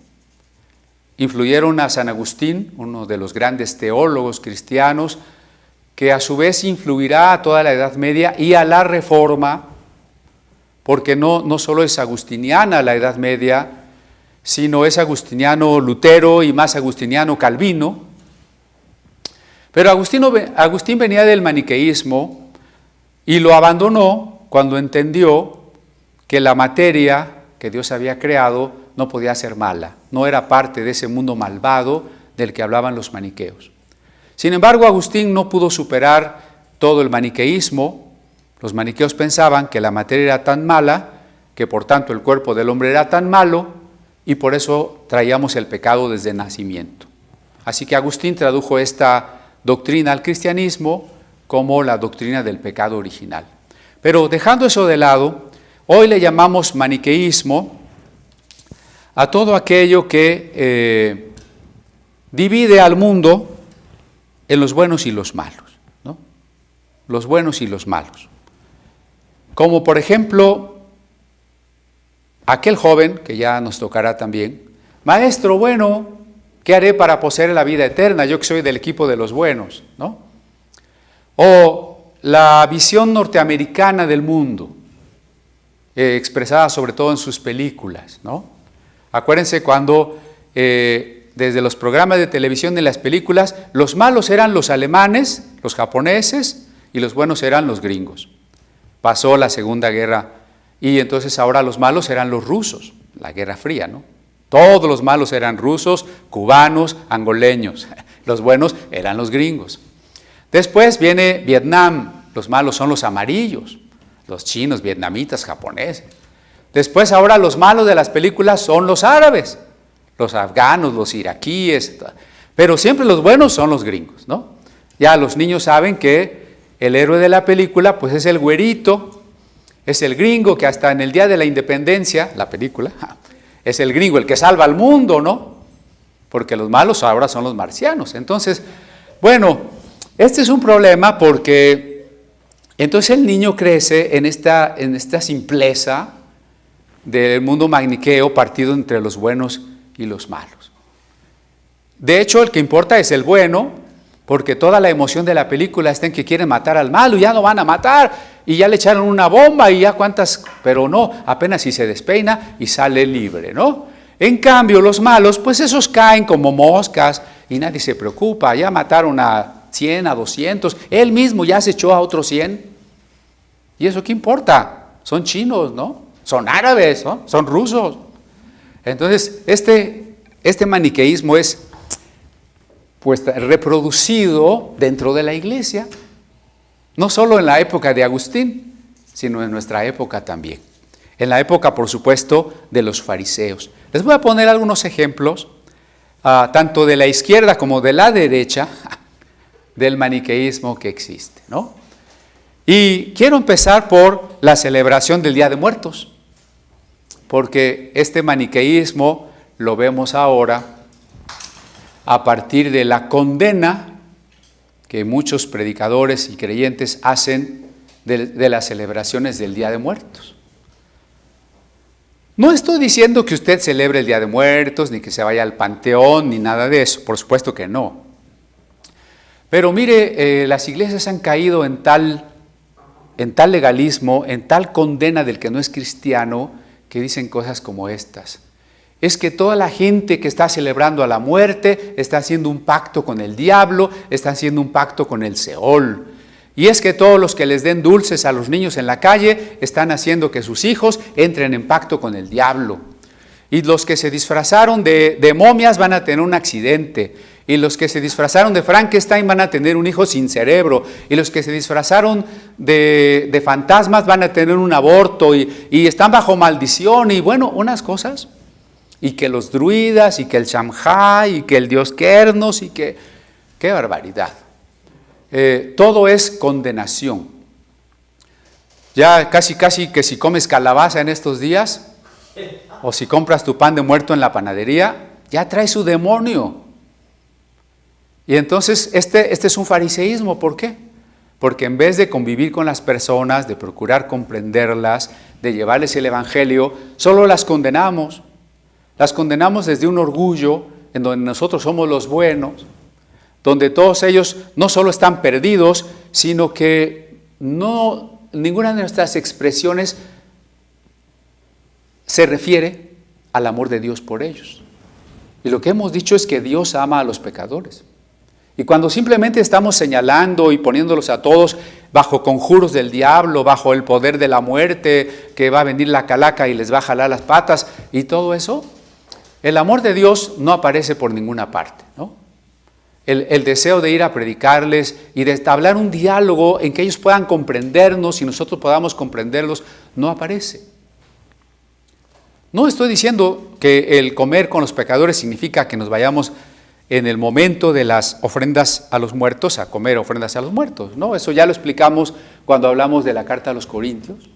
influyeron a San Agustín, uno de los grandes teólogos cristianos, que a su vez influirá a toda la Edad Media y a la Reforma, porque no solo es agustiniana la Edad Media, sino es agustiniano Lutero y más agustiniano Calvino. Pero Agustín venía del maniqueísmo y lo abandonó cuando entendió que la materia que Dios había creado no podía ser mala, no era parte de ese mundo malvado del que hablaban los maniqueos. Sin embargo, Agustín no pudo superar todo el maniqueísmo. Los maniqueos pensaban que la materia era tan mala, que por tanto el cuerpo del hombre era tan malo, y por eso traíamos el pecado desde el nacimiento. Así que Agustín tradujo esta doctrina al cristianismo como la doctrina del pecado original. Pero dejando eso de lado, hoy le llamamos maniqueísmo a todo aquello que divide al mundo en los buenos y los malos, ¿no? Los buenos y los malos. Como por ejemplo, aquel joven, que ya nos tocará también, maestro, bueno, ¿qué haré para poseer la vida eterna? Yo que soy del equipo de los buenos, ¿no? O la visión norteamericana del mundo, expresada sobre todo en sus películas, ¿no? Acuérdense cuando desde los programas de televisión y las películas, los malos eran los alemanes, los japoneses, y los buenos eran los gringos. Pasó la Segunda Guerra y entonces ahora los malos eran los rusos, la Guerra Fría, ¿no? Todos los malos eran rusos, cubanos, angoleños. Los buenos eran los gringos. Después viene Vietnam, los malos son los amarillos, los chinos, vietnamitas, japoneses. Después ahora los malos de las películas son los árabes, los afganos, los iraquíes, pero siempre los buenos son los gringos, ¿no? Ya los niños saben que el héroe de la película pues es el güerito, es el gringo que hasta en el día de la independencia, la película, es el gringo, el que salva al mundo, ¿no? Porque los malos ahora son los marcianos. Entonces, bueno, este es un problema porque entonces el niño crece en esta simpleza del mundo maniqueo partido entre los buenos y los malos. De hecho, el que importa es el bueno, porque toda la emoción de la película está en que quieren matar al malo y ya no van a matar, y ya le echaron una bomba y ya cuántas, pero no, apenas si se despeina y sale libre, ¿no? En cambio, los malos, pues esos caen como moscas y nadie se preocupa, ya mataron a 100, a 200, él mismo ya se echó a otros 100. ¿Y eso qué importa? Son chinos, ¿no? Son árabes, ¿no? Son rusos. Entonces, este maniqueísmo es pues reproducido dentro de la iglesia, no solo en la época de Agustín, sino en nuestra época también. En la época, por supuesto, de los fariseos. Les voy a poner algunos ejemplos, tanto de la izquierda como de la derecha, del maniqueísmo que existe, ¿no? Y quiero empezar por la celebración del Día de Muertos, porque este maniqueísmo lo vemos ahora a partir de la condena que muchos predicadores y creyentes hacen de las celebraciones del Día de Muertos. No estoy diciendo que usted celebre el Día de Muertos, ni que se vaya al panteón, ni nada de eso, por supuesto que no. Pero mire, las iglesias han caído en tal legalismo, en tal condena del que no es cristiano, que dicen cosas como estas. Es que toda la gente que está celebrando a la muerte está haciendo un pacto con el diablo, está haciendo un pacto con el Seol. Y es que todos los que les den dulces a los niños en la calle están haciendo que sus hijos entren en pacto con el diablo. Y los que se disfrazaron de momias van a tener un accidente. Y los que se disfrazaron de Frankenstein van a tener un hijo sin cerebro. Y los que se disfrazaron de fantasmas van a tener un aborto. Y están bajo maldición. Y bueno, unas cosas. Y que los druidas, y que el Shamhai, y que el dios Kernos, y que... ¡Qué barbaridad! Todo es condenación. Ya casi que si comes calabaza en estos días, o si compras tu pan de muerto en la panadería, ya trae su demonio. Y entonces este es un fariseísmo. ¿Por qué? Porque en vez de convivir con las personas, de procurar comprenderlas, de llevarles el evangelio, solo las condenamos. Las condenamos desde un orgullo en donde nosotros somos los buenos, donde todos ellos no solo están perdidos, sino que ninguna de nuestras expresiones se refiere al amor de Dios por ellos. Y lo que hemos dicho es que Dios ama a los pecadores. Y cuando simplemente estamos señalando y poniéndolos a todos bajo conjuros del diablo, bajo el poder de la muerte, que va a venir la calaca y les va a jalar las patas y todo eso, el amor de Dios no aparece por ninguna parte, ¿no? El deseo de ir a predicarles y de establecer un diálogo en que ellos puedan comprendernos y nosotros podamos comprenderlos, no aparece. No estoy diciendo que el comer con los pecadores significa que nos vayamos en el momento de las ofrendas a los muertos a comer ofrendas a los muertos. No, eso ya lo explicamos cuando hablamos de la carta a los Corintios.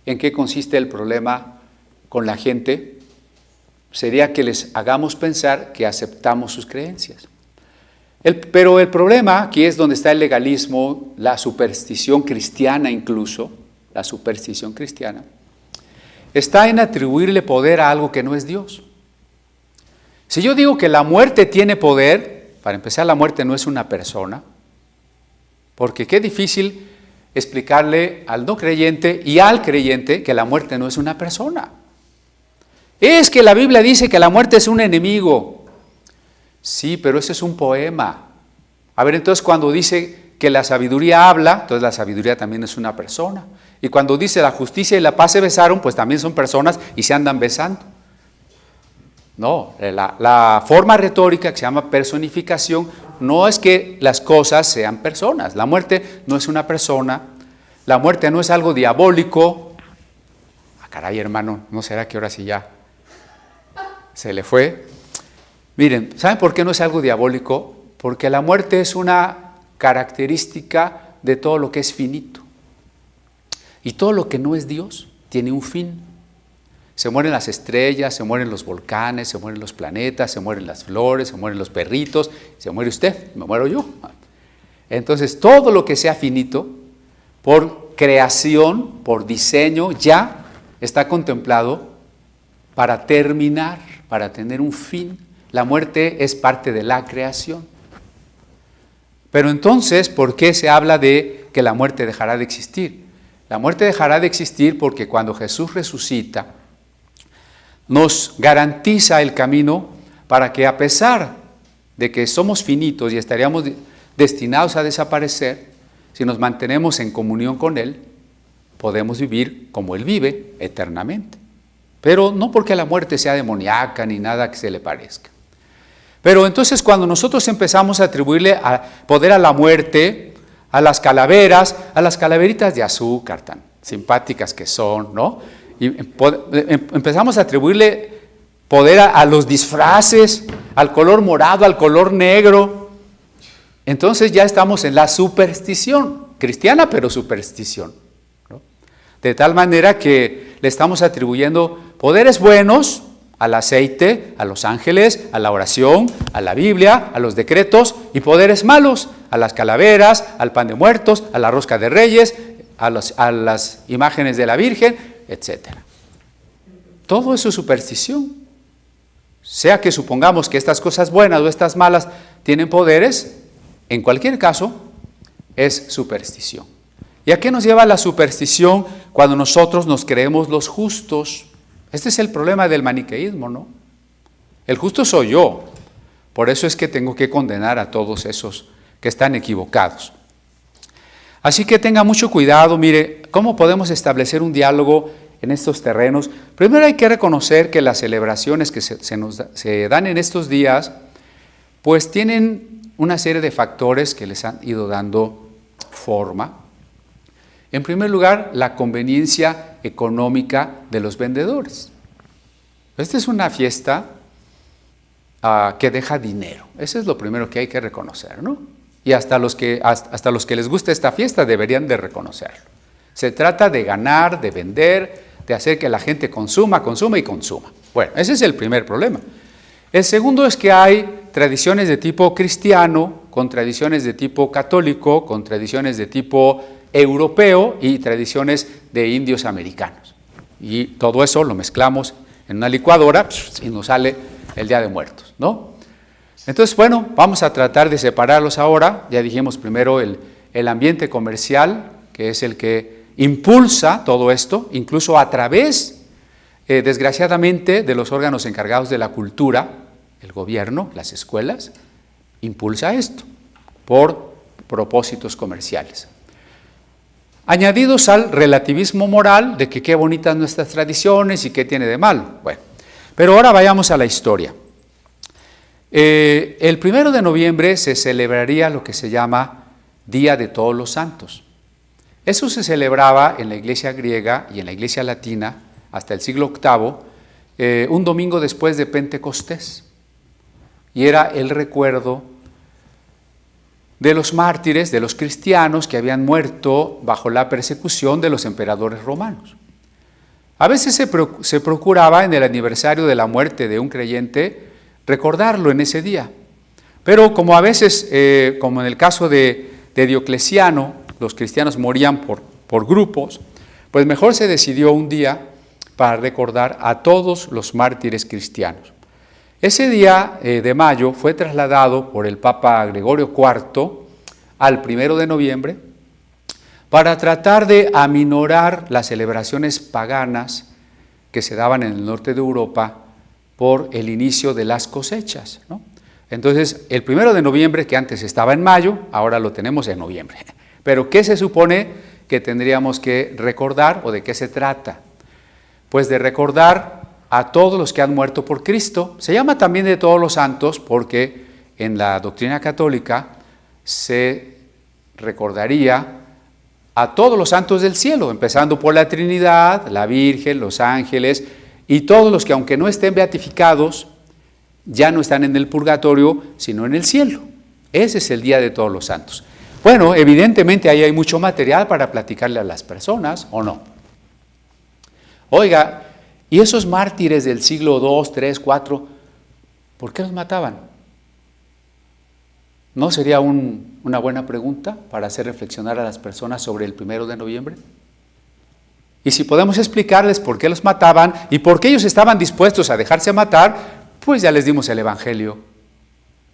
¿En qué consiste el problema con la gente? Sería que les hagamos pensar que aceptamos sus creencias. Pero el problema, aquí es donde está el legalismo, la superstición cristiana incluso, la superstición cristiana, está en atribuirle poder a algo que no es Dios. Si yo digo que la muerte tiene poder, para empezar, la muerte no es una persona, porque qué difícil explicarle al no creyente y al creyente que la muerte no es una persona. Es que la Biblia dice que la muerte es un enemigo. Sí, pero ese es un poema. A ver, entonces cuando dice que la sabiduría habla, entonces la sabiduría también es una persona. Y cuando dice la justicia y la paz se besaron, pues también son personas y se andan besando. No, la forma retórica que se llama personificación no es que las cosas sean personas. La muerte no es una persona, la muerte no es algo diabólico. Ah, caray, hermano, ¿no será que ahora sí ya se le fue? Miren, ¿saben por qué no es algo diabólico? Porque la muerte es una característica de todo lo que es finito. Y todo lo que no es Dios tiene un fin. Se mueren las estrellas, se mueren los volcanes, se mueren los planetas, se mueren las flores, se mueren los perritos, se muere usted, me muero yo. Entonces, todo lo que sea finito, por creación, por diseño, ya está contemplado para terminar, para tener un fin. La muerte es parte de la creación. Pero entonces, ¿por qué se habla de que la muerte dejará de existir? La muerte dejará de existir porque cuando Jesús resucita, nos garantiza el camino para que a pesar de que somos finitos y estaríamos destinados a desaparecer, si nos mantenemos en comunión con Él, podemos vivir como Él vive eternamente. Pero no porque la muerte sea demoníaca ni nada que se le parezca. Pero entonces cuando nosotros empezamos a atribuirle poder a la muerte, a las calaveras, a las calaveritas de azúcar tan simpáticas que son, ¿no? Y empezamos a atribuirle poder a los disfraces, al color morado, al color negro. Entonces ya estamos en la superstición, cristiana pero superstición, ¿no? De tal manera que le estamos atribuyendo poderes buenos al aceite, a los ángeles, a la oración, a la Biblia, a los decretos, y poderes malos a las calaveras, al pan de muertos, a la rosca de reyes, a las imágenes de la Virgen, etc. Todo eso es superstición. Sea que supongamos que estas cosas buenas o estas malas tienen poderes, en cualquier caso es superstición. ¿Y a qué nos lleva la superstición cuando nosotros nos creemos los justos? Este es el problema del maniqueísmo, ¿no? El justo soy yo. Por eso es que tengo que condenar a todos esos que están equivocados. Así que tenga mucho cuidado. Mire, ¿cómo podemos establecer un diálogo en estos terrenos? Primero hay que reconocer que las celebraciones que se dan en estos días, pues tienen una serie de factores que les han ido dando forma. En primer lugar, la conveniencia económica de los vendedores. Esta es una fiesta que deja dinero. Eso es lo primero que hay que reconocer, ¿no? Y hasta los que les gusta esta fiesta deberían de reconocerlo. Se trata de ganar, de vender, de hacer que la gente consuma y consuma. Bueno, ese es el primer problema. El segundo es que hay tradiciones de tipo cristiano, con tradiciones de tipo católico, con tradiciones de tipo europeo y tradiciones de indios americanos. Y todo eso lo mezclamos en una licuadora y nos sale el Día de Muertos, ¿no? Entonces, bueno, vamos a tratar de separarlos ahora. Ya dijimos primero el ambiente comercial, que es el que impulsa todo esto, incluso a través, desgraciadamente, de los órganos encargados de la cultura, el gobierno, las escuelas, impulsa esto por propósitos comerciales. Añadidos al relativismo moral de que qué bonitas nuestras tradiciones y qué tiene de malo. Bueno, pero ahora vayamos a la historia. El 1 de noviembre se celebraría lo que se llama Día de Todos los Santos. Eso se celebraba en la iglesia griega y en la iglesia latina hasta el siglo VIII, un domingo después de Pentecostés. Y era el recuerdo de los mártires, de los cristianos que habían muerto bajo la persecución de los emperadores romanos. A veces se procuraba en el aniversario de la muerte de un creyente recordarlo en ese día. Pero como a veces, como en el caso de Diocleciano, los cristianos morían por grupos, pues mejor se decidió un día para recordar a todos los mártires cristianos. Ese día de mayo fue trasladado por el Papa Gregorio IV al 1 de noviembre para tratar de aminorar las celebraciones paganas que se daban en el norte de Europa por el inicio de las cosechas, ¿no? Entonces, el 1 de noviembre, que antes estaba en mayo, ahora lo tenemos en noviembre. Pero, ¿qué se supone que tendríamos que recordar o de qué se trata? Pues de recordar a todos los que han muerto por Cristo. Se llama también de todos los santos porque en la doctrina católica se recordaría a todos los santos del cielo, empezando por la Trinidad, la Virgen, los ángeles y todos los que, aunque no estén beatificados, ya no están en el purgatorio, sino en el cielo. Ese es el Día de Todos los Santos. Bueno, evidentemente ahí hay mucho material para platicarle a las personas, ¿o no? Oiga, ¿y esos mártires del siglo II, III, IV, por qué los mataban? ¿No sería una buena pregunta para hacer reflexionar a las personas sobre el 1 de noviembre? Y si podemos explicarles por qué los mataban y por qué ellos estaban dispuestos a dejarse matar, pues ya les dimos el Evangelio.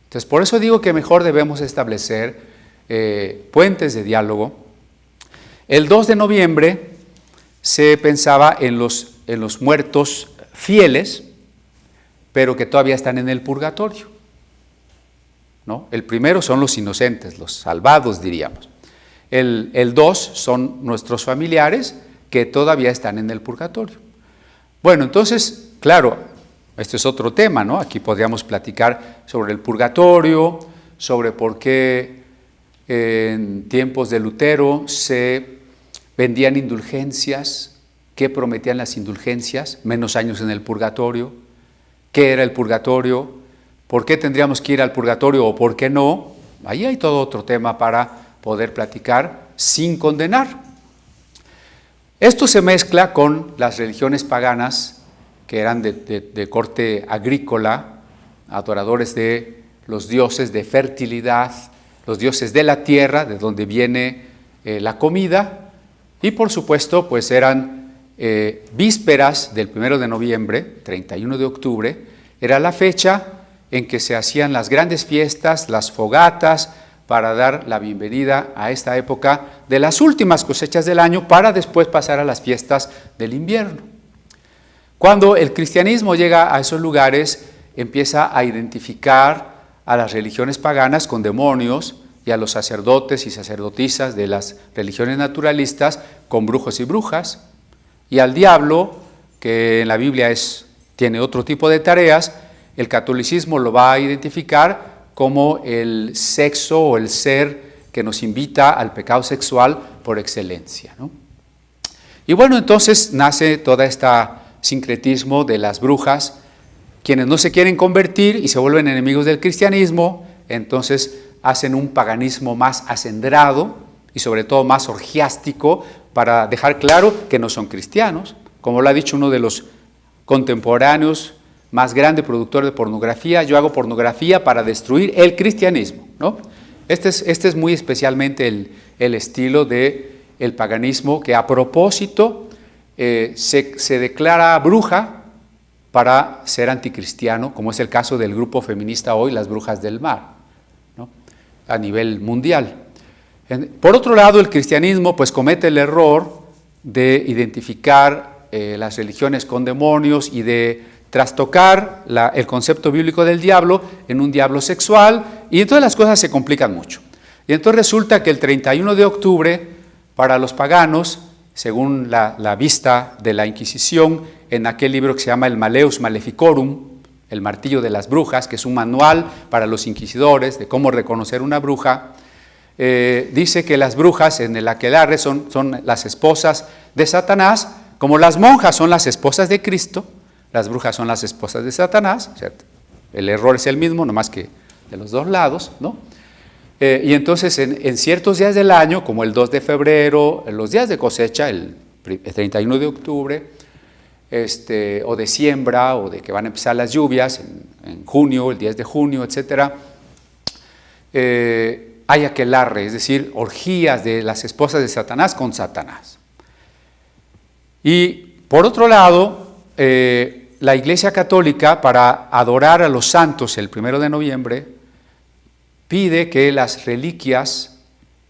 Entonces, por eso digo que mejor debemos establecer puentes de diálogo. El 2 de noviembre se pensaba en los muertos fieles, pero que todavía están en el purgatorio, ¿no? El primero son los inocentes, los salvados, diríamos. El 2 son nuestros familiares que todavía están en el purgatorio. Bueno, entonces, claro, este es otro tema, ¿no? Aquí podríamos platicar sobre el purgatorio, sobre por qué en tiempos de Lutero se vendían indulgencias, qué prometían las indulgencias, menos años en el purgatorio, qué era el purgatorio, por qué tendríamos que ir al purgatorio o por qué no. Ahí hay todo otro tema para poder platicar sin condenar. Esto se mezcla con las religiones paganas que eran de corte agrícola, adoradores de los dioses de fertilidad, los dioses de la tierra, de donde viene la comida, y por supuesto pues eran vísperas del 1 de noviembre, 31 de octubre, era la fecha en que se hacían las grandes fiestas, las fogatas, para dar la bienvenida a esta época de las últimas cosechas del año, para después pasar a las fiestas del invierno. Cuando el cristianismo llega a esos lugares, empieza a identificar a las religiones paganas con demonios y a los sacerdotes y sacerdotisas de las religiones naturalistas con brujos y brujas, y al diablo, que en la Biblia tiene otro tipo de tareas. El catolicismo lo va a identificar como el sexo o el ser que nos invita al pecado sexual por excelencia, ¿no? Y bueno, entonces nace todo este sincretismo de las brujas, quienes no se quieren convertir y se vuelven enemigos del cristianismo, entonces hacen un paganismo más acendrado y sobre todo más orgiástico para dejar claro que no son cristianos, como lo ha dicho uno de los contemporáneos más grande productor de pornografía: yo hago pornografía para destruir el cristianismo, ¿no? Este es muy especialmente el estilo del paganismo, que a propósito se declara bruja para ser anticristiano, como es el caso del grupo feminista hoy, las Brujas del Mar, ¿no?, a nivel mundial. Por otro lado, el cristianismo pues comete el error de identificar las religiones con demonios y de trastocar el concepto bíblico del diablo en un diablo sexual, y entonces las cosas se complican mucho. Y entonces resulta que el 31 de octubre, para los paganos, según la vista de la Inquisición, en aquel libro que se llama el Malleus Maleficorum, el martillo de las brujas, que es un manual para los inquisidores de cómo reconocer una bruja, dice que las brujas en el aquelarre son las esposas de Satanás, como las monjas son las esposas de Cristo. Las brujas son las esposas de Satanás, o sea, el error es el mismo, nomás que de los dos lados, ¿no? Y entonces en ciertos días del año, como el 2 de febrero, en los días de cosecha, el 31 de octubre, o de siembra, o de que van a empezar las lluvias, en junio, el 10 de junio, etc., hay aquelarre, es decir, orgías de las esposas de Satanás con Satanás. Y por otro lado, la Iglesia Católica, para adorar a los santos el 1 de noviembre, pide que las reliquias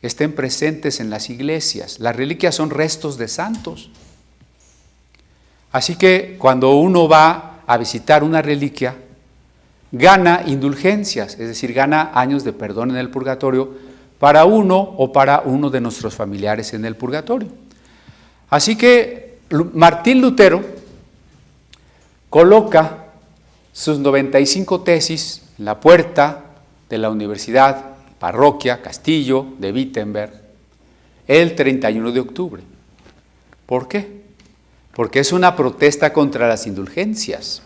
estén presentes en las iglesias. Las reliquias son restos de santos. Así que cuando uno va a visitar una reliquia, gana indulgencias, es decir, gana años de perdón en el purgatorio para uno o para uno de nuestros familiares en el purgatorio. Así que Martín Lutero coloca sus 95 tesis en la puerta de la Universidad Parroquia Castillo de Wittenberg el 31 de octubre. ¿Por qué? Porque es una protesta contra las indulgencias.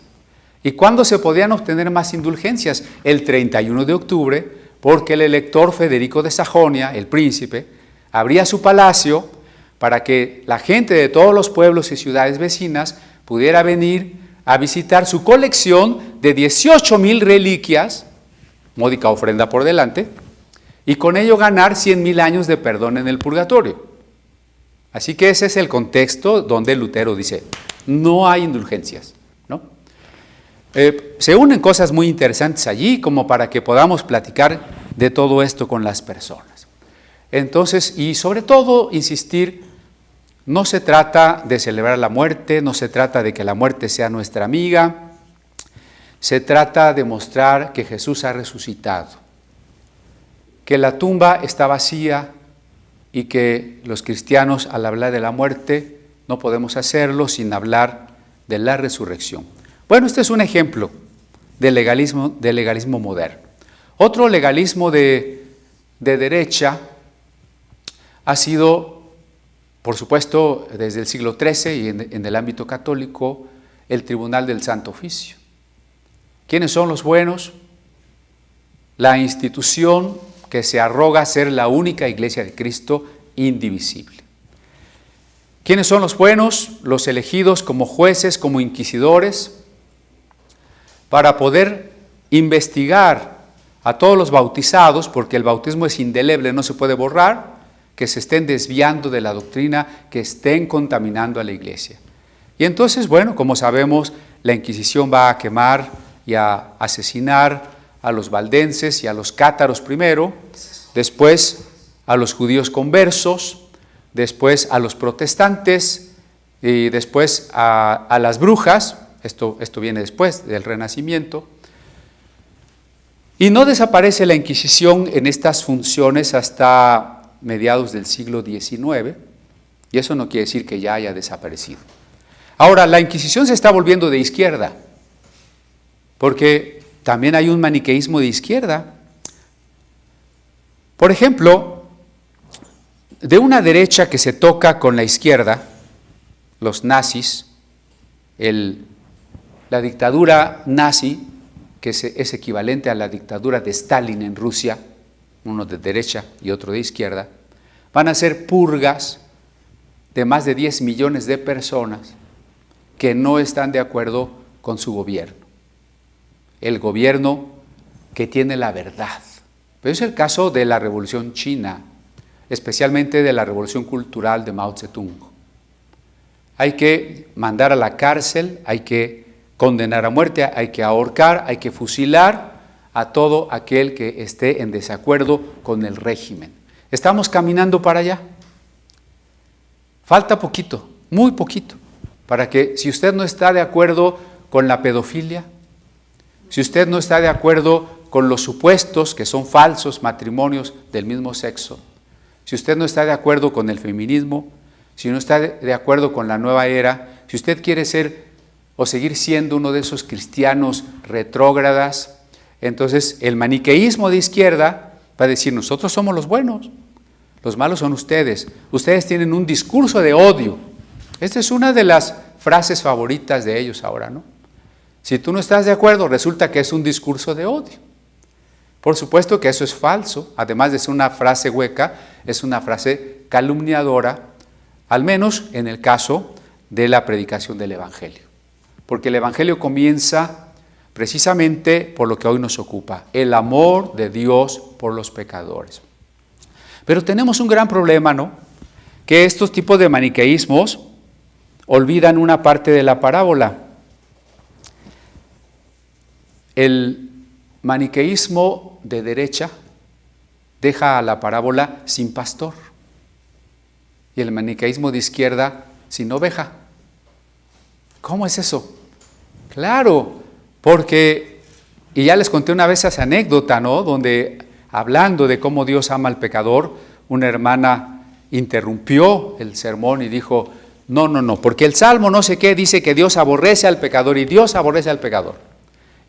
¿Y cuándo se podían obtener más indulgencias? El 31 de octubre, porque el elector Federico de Sajonia, el príncipe, abría su palacio para que la gente de todos los pueblos y ciudades vecinas pudiera venir a visitar su colección de 18,000 reliquias, módica ofrenda por delante, y con ello ganar 100,000 años de perdón en el purgatorio. Así que ese es el contexto donde Lutero dice, no hay indulgencias, ¿no? Se unen cosas muy interesantes allí como para que podamos platicar de todo esto con las personas. Entonces, y sobre todo, insistir, no se trata de celebrar la muerte, no se trata de que la muerte sea nuestra amiga, se trata de mostrar que Jesús ha resucitado, que la tumba está vacía y que los cristianos, al hablar de la muerte, no podemos hacerlo sin hablar de la resurrección. Bueno, este es un ejemplo del legalismo moderno. Otro legalismo de derecha ha sido, por supuesto, desde el siglo XIII y en el ámbito católico, el Tribunal del Santo Oficio. ¿Quiénes son los buenos? La institución que se arroga ser la única Iglesia de Cristo indivisible. ¿Quiénes son los buenos? Los elegidos como jueces, como inquisidores, para poder investigar a todos los bautizados, porque el bautismo es indeleble, no se puede borrar, que se estén desviando de la doctrina, que estén contaminando a la Iglesia. Y entonces, bueno, como sabemos, la Inquisición va a quemar y a asesinar a los valdenses y a los cátaros primero, después a los judíos conversos, después a los protestantes y después a las brujas. Esto viene después del Renacimiento. Y no desaparece la Inquisición en estas funciones hasta mediados del siglo XIX, y eso no quiere decir que ya haya desaparecido. Ahora, la Inquisición se está volviendo de izquierda, porque también hay un maniqueísmo de izquierda. Por ejemplo, de una derecha que se toca con la izquierda, los nazis, la dictadura nazi, que es equivalente a la dictadura de Stalin en Rusia, uno de derecha y otro de izquierda, van a hacer purgas de más de 10 millones de personas que no están de acuerdo con su gobierno. El gobierno que tiene la verdad. Pero es el caso de la Revolución China, especialmente de la Revolución Cultural de Mao Zedong. Hay que mandar a la cárcel, hay que condenar a muerte, hay que ahorcar, hay que fusilar a todo aquel que esté en desacuerdo con el régimen. ¿Estamos caminando para allá? Falta poquito, muy poquito, para que si usted no está de acuerdo con la pedofilia, si usted no está de acuerdo con los supuestos, que son falsos, matrimonios del mismo sexo, si usted no está de acuerdo con el feminismo, si no está de acuerdo con la nueva era, si usted quiere ser o seguir siendo uno de esos cristianos retrógradas, entonces el maniqueísmo de izquierda va a decir: nosotros somos los buenos, los malos son ustedes, ustedes tienen un discurso de odio. Esta es una de las frases favoritas de ellos ahora, ¿no? Si tú no estás de acuerdo, resulta que es un discurso de odio. Por supuesto que eso es falso, además de ser una frase hueca, es una frase calumniadora, al menos en el caso de la predicación del Evangelio. Porque el Evangelio comienza precisamente por lo que hoy nos ocupa, el amor de Dios por los pecadores. Pero tenemos un gran problema, ¿no? Que estos tipos de maniqueísmos olvidan una parte de la parábola. El maniqueísmo de derecha deja a la parábola sin pastor y el maniqueísmo de izquierda sin oveja. ¿Cómo es eso? Claro, porque, y ya les conté una vez esa anécdota, ¿no? Donde hablando de cómo Dios ama al pecador, una hermana interrumpió el sermón y dijo: no, porque el Salmo no sé qué dice que Dios aborrece al pecador y Dios aborrece al pecador.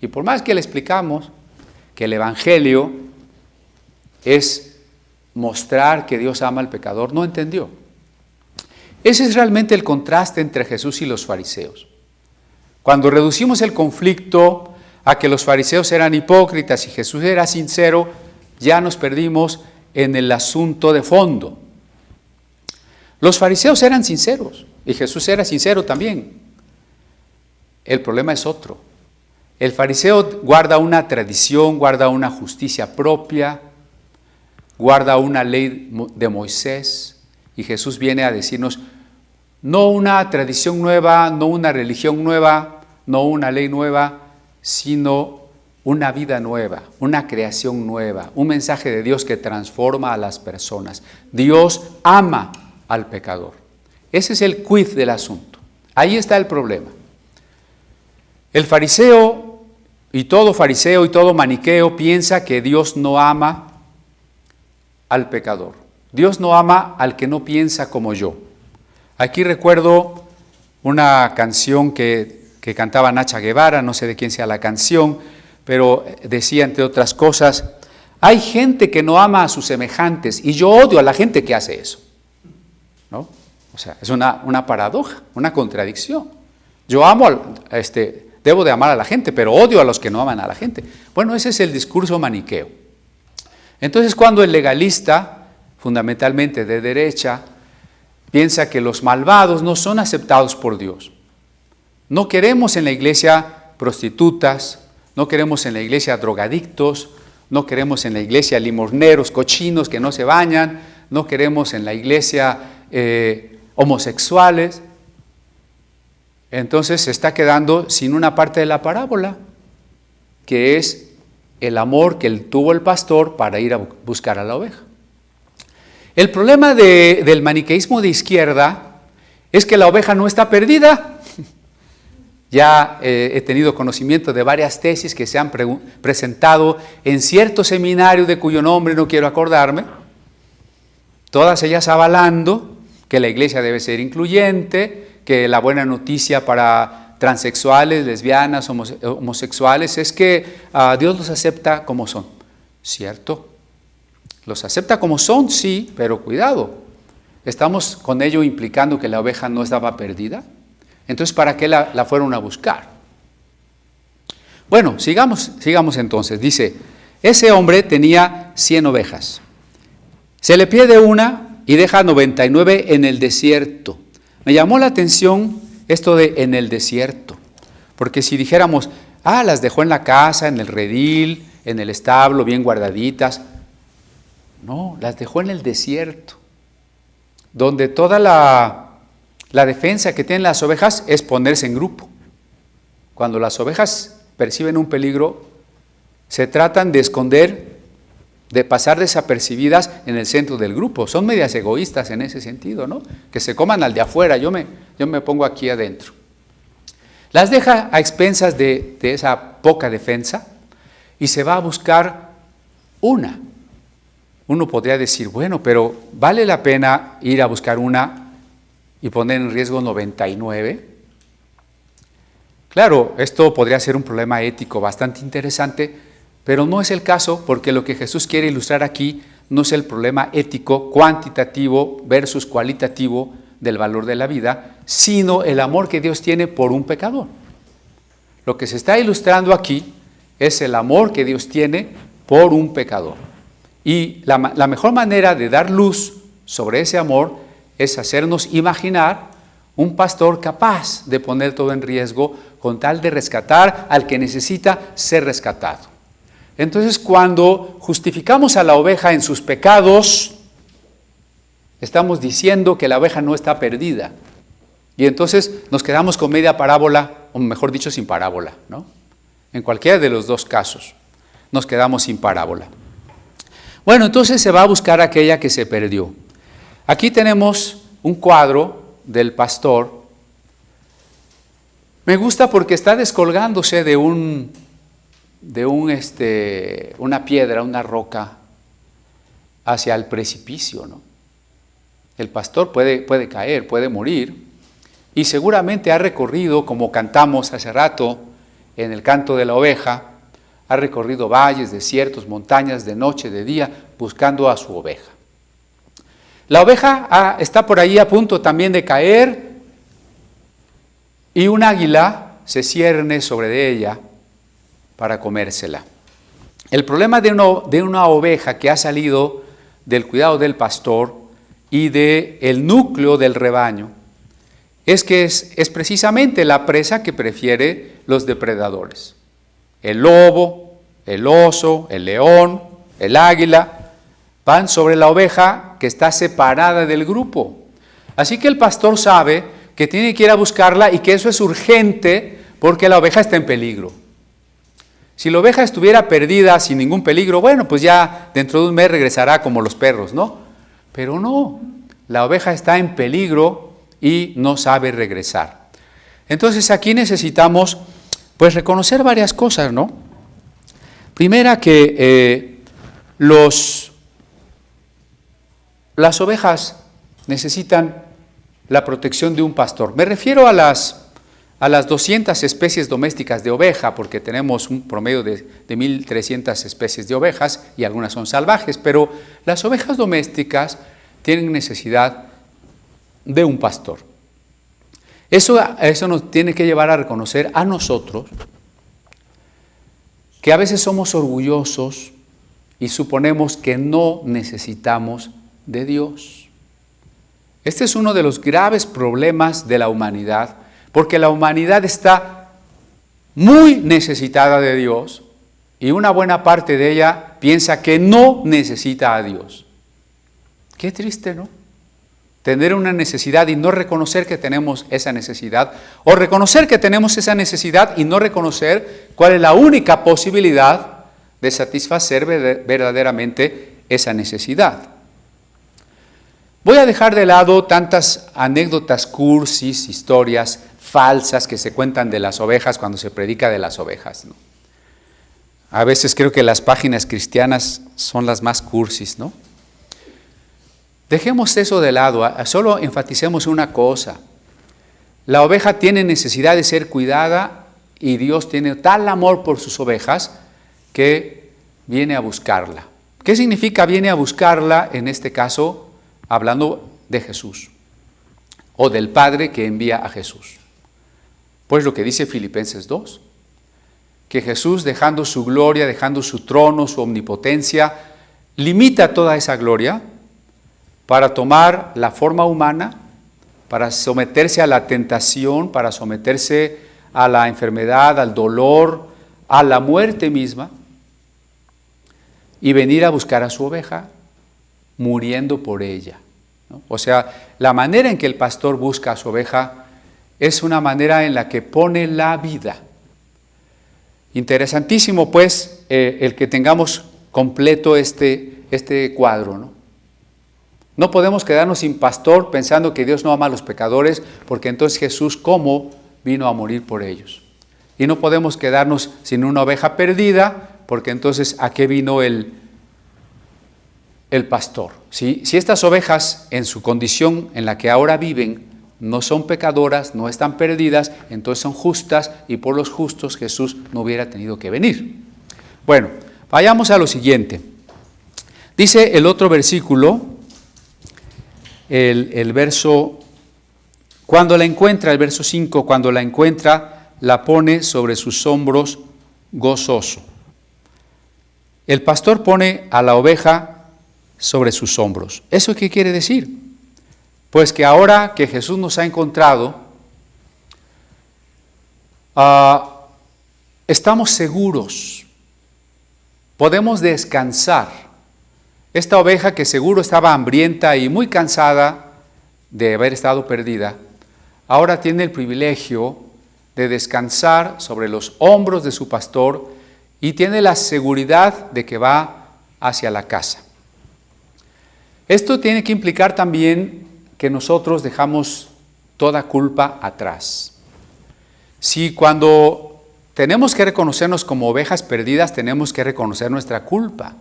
Y por más que le explicamos que el Evangelio es mostrar que Dios ama al pecador, no entendió. Ese es realmente el contraste entre Jesús y los fariseos. Cuando reducimos el conflicto a que los fariseos eran hipócritas y Jesús era sincero, ya nos perdimos en el asunto de fondo. Los fariseos eran sinceros y Jesús era sincero también. El problema es otro. El fariseo guarda una tradición, guarda una justicia propia, guarda una ley de Moisés, y Jesús viene a decirnos: no una tradición nueva, no una religión nueva, no una ley nueva, sino una vida nueva, una creación nueva, un mensaje de Dios que transforma a las personas. Dios ama al pecador. Ese es el quid del asunto. Ahí está el problema. El fariseo y todo maniqueo piensa que Dios no ama al pecador. Dios no ama al que no piensa como yo, Aquí recuerdo una canción que cantaba Nacha Guevara, no sé de quién sea la canción, pero decía, entre otras cosas, hay gente que no ama a sus semejantes y yo odio a la gente que hace eso, ¿no? O sea, es una paradoja, una contradicción. Yo debo de amar a la gente, pero odio a los que no aman a la gente. Bueno, ese es el discurso maniqueo. Entonces, cuando el legalista, fundamentalmente de derecha, piensa que los malvados no son aceptados por Dios. No queremos en la iglesia prostitutas, no queremos en la iglesia drogadictos, no queremos en la iglesia limosneros, cochinos que no se bañan, no queremos en la iglesia homosexuales. Entonces se está quedando sin una parte de la parábola, que es el amor que tuvo el pastor para ir a buscar a la oveja. El problema del maniqueísmo de izquierda es que la oveja no está perdida. Ya he tenido conocimiento de varias tesis que se han presentado en cierto seminario de cuyo nombre no quiero acordarme, todas ellas avalando que la iglesia debe ser incluyente, que la buena noticia para transexuales, lesbianas, homosexuales es que Dios los acepta como son. ¿Cierto? Los acepta como son, sí, pero cuidado, ¿estamos con ello implicando que la oveja no estaba perdida? Entonces, ¿para qué la fueron a buscar? Bueno, sigamos entonces. Dice, ese hombre tenía 100 ovejas. Se le pierde una y deja 99 en el desierto. Me llamó la atención esto de en el desierto, porque si dijéramos, las dejó en la casa, en el redil, en el establo, bien guardaditas. No, las dejó en el desierto, donde toda la defensa que tienen las ovejas es ponerse en grupo. Cuando las ovejas perciben un peligro, se tratan de esconder, de pasar desapercibidas en el centro del grupo. Son medias egoístas en ese sentido, ¿no? Que se coman al de afuera, yo me pongo aquí adentro. Las deja a expensas de esa poca defensa y se va a buscar una. Uno podría decir, bueno, pero ¿vale la pena ir a buscar una y poner en riesgo 99? Claro, esto podría ser un problema ético bastante interesante, pero no es el caso, porque lo que Jesús quiere ilustrar aquí no es el problema ético cuantitativo versus cualitativo del valor de la vida, sino el amor que Dios tiene por un pecador. Lo que se está ilustrando aquí es el amor que Dios tiene por un pecador. Y la mejor manera de dar luz sobre ese amor es hacernos imaginar un pastor capaz de poner todo en riesgo con tal de rescatar al que necesita ser rescatado. Entonces, cuando justificamos a la oveja en sus pecados, estamos diciendo que la oveja no está perdida. Y entonces nos quedamos con media parábola, o mejor dicho, sin parábola, ¿no? En cualquiera de los dos casos, nos quedamos sin parábola. Bueno, entonces se va a buscar aquella que se perdió. Aquí tenemos un cuadro del pastor. Me gusta porque está descolgándose de una piedra, una roca, hacia el precipicio, ¿no? El pastor puede caer, puede morir, y seguramente ha recorrido, como cantamos hace rato en el canto de la oveja, ha recorrido valles, desiertos, montañas, de noche, de día, buscando a su oveja. La oveja está por ahí a punto también de caer, y un águila se cierne sobre ella para comérsela. El problema de una oveja que ha salido del cuidado del pastor y del núcleo del rebaño es que es precisamente la presa que prefiere los depredadores. El lobo, el oso, el león, el águila van sobre la oveja que está separada del grupo. Así que el pastor sabe que tiene que ir a buscarla y que eso es urgente porque la oveja está en peligro. Si la oveja estuviera perdida sin ningún peligro, bueno, pues ya dentro de un mes regresará como los perros, ¿no? Pero no, la oveja está en peligro y no sabe regresar. Entonces aquí necesitamos pues reconocer varias cosas, ¿no? Primera, que las ovejas necesitan la protección de un pastor. Me refiero a las 200 especies domésticas de oveja, porque tenemos un promedio de 1.300 especies de ovejas y algunas son salvajes, pero las ovejas domésticas tienen necesidad de un pastor. Eso nos tiene que llevar a reconocer a nosotros que a veces somos orgullosos y suponemos que no necesitamos de Dios. Este es uno de los graves problemas de la humanidad, porque la humanidad está muy necesitada de Dios y una buena parte de ella piensa que no necesita a Dios. Qué triste, ¿no? Tener una necesidad y no reconocer que tenemos esa necesidad, o reconocer que tenemos esa necesidad y no reconocer cuál es la única posibilidad de satisfacer verdaderamente esa necesidad. Voy a dejar de lado tantas anécdotas cursis, historias falsas que se cuentan de las ovejas cuando se predica de las ovejas, ¿no? A veces creo que las páginas cristianas son las más cursis, ¿no? Dejemos eso de lado, solo enfaticemos una cosa. La oveja tiene necesidad de ser cuidada y Dios tiene tal amor por sus ovejas que viene a buscarla. ¿Qué significa viene a buscarla? En este caso, hablando de Jesús o del Padre que envía a Jesús. Pues lo que dice Filipenses 2, que Jesús, dejando su gloria, dejando su trono, su omnipotencia, limita toda esa gloria para tomar la forma humana, para someterse a la tentación, para someterse a la enfermedad, al dolor, a la muerte misma, y venir a buscar a su oveja, muriendo por ella, ¿no? O sea, la manera en que el pastor busca a su oveja es una manera en la que pone la vida. Interesantísimo, pues, el que tengamos completo este cuadro, ¿no? No podemos quedarnos sin pastor pensando que Dios no ama a los pecadores, porque entonces Jesús, ¿cómo vino a morir por ellos? Y no podemos quedarnos sin una oveja perdida, porque entonces ¿a qué vino el pastor? Si estas ovejas en su condición en la que ahora viven no son pecadoras, no están perdidas, entonces son justas y por los justos Jesús no hubiera tenido que venir. Bueno, vayamos a lo siguiente. Dice el otro versículo, el verso, cuando la encuentra, el verso 5, cuando la encuentra, la pone sobre sus hombros gozoso. El pastor pone a la oveja sobre sus hombros. ¿Eso qué quiere decir? Pues que ahora que Jesús nos ha encontrado, estamos seguros, podemos descansar. Esta oveja que seguro estaba hambrienta y muy cansada de haber estado perdida, ahora tiene el privilegio de descansar sobre los hombros de su pastor y tiene la seguridad de que va hacia la casa. Esto tiene que implicar también que nosotros dejamos toda culpa atrás. Si cuando tenemos que reconocernos como ovejas perdidas, tenemos que reconocer nuestra culpa.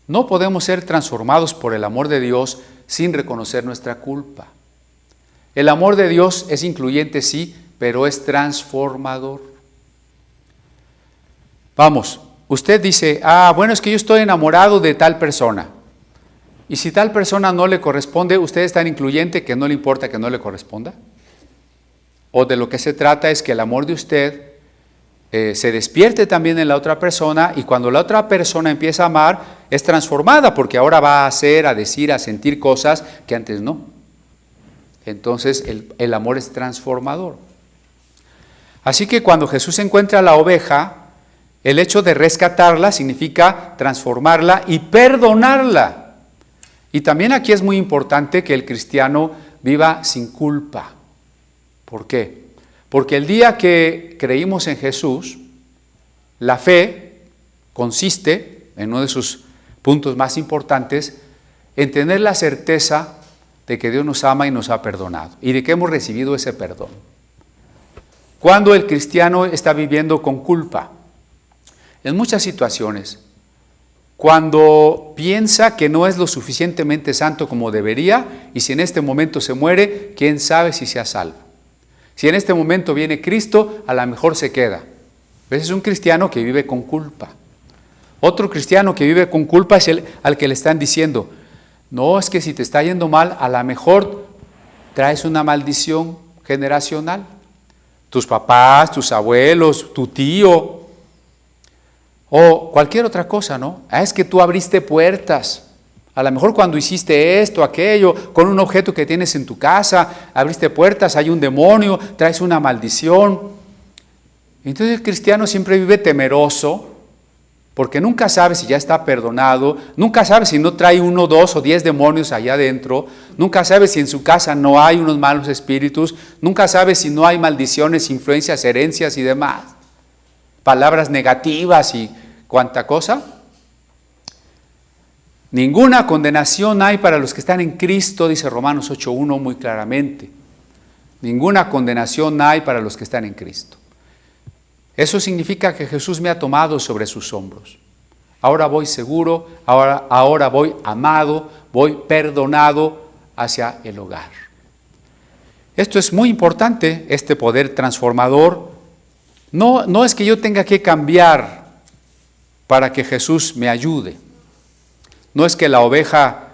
No podemos ser transformados por el amor de Dios sin reconocer nuestra culpa. El amor de Dios es incluyente, sí, pero es transformador. Vamos, usted dice, bueno, es que yo estoy enamorado de tal persona. Y si tal persona no le corresponde, ¿usted es tan incluyente que no le importa que no le corresponda? O de lo que se trata es que el amor de usted se despierte también en la otra persona, y cuando la otra persona empieza a amar, es transformada, porque ahora va a hacer, a decir, a sentir cosas que antes no. Entonces el amor es transformador. Así que cuando Jesús encuentra a la oveja, el hecho de rescatarla significa transformarla y perdonarla. Y también aquí es muy importante que el cristiano viva sin culpa. ¿Por qué? Porque el día que creímos en Jesús, la fe consiste, en uno de sus puntos más importantes, en tener la certeza de que Dios nos ama y nos ha perdonado, y de que hemos recibido ese perdón. Cuando el cristiano está viviendo con culpa, en muchas situaciones, cuando piensa que no es lo suficientemente santo como debería, y si en este momento se muere, quién sabe si sea salvo. Si en este momento viene Cristo, a lo mejor se queda. Ese es un cristiano que vive con culpa. Otro cristiano que vive con culpa es el al que le están diciendo, no, es que si te está yendo mal, a lo mejor traes una maldición generacional. Tus papás, tus abuelos, tu tío, o cualquier otra cosa, ¿no? Es que tú abriste puertas. A lo mejor cuando hiciste esto, aquello, con un objeto que tienes en tu casa, abriste puertas, hay un demonio, traes una maldición. Entonces el cristiano siempre vive temeroso, porque nunca sabe si ya está perdonado, nunca sabe si no trae 1, 2 o 10 demonios allá adentro, nunca sabe si en su casa no hay unos malos espíritus, nunca sabe si no hay maldiciones, influencias, herencias y demás, palabras negativas y cuánta cosa. Ninguna condenación hay para los que están en Cristo, dice Romanos 8:1 muy claramente. Ninguna condenación hay para los que están en Cristo. Eso significa que Jesús me ha tomado sobre sus hombros. Ahora voy seguro, ahora voy amado, voy perdonado hacia el hogar. Esto es muy importante, este poder transformador. No es que yo tenga que cambiar para que Jesús me ayude. No es que la oveja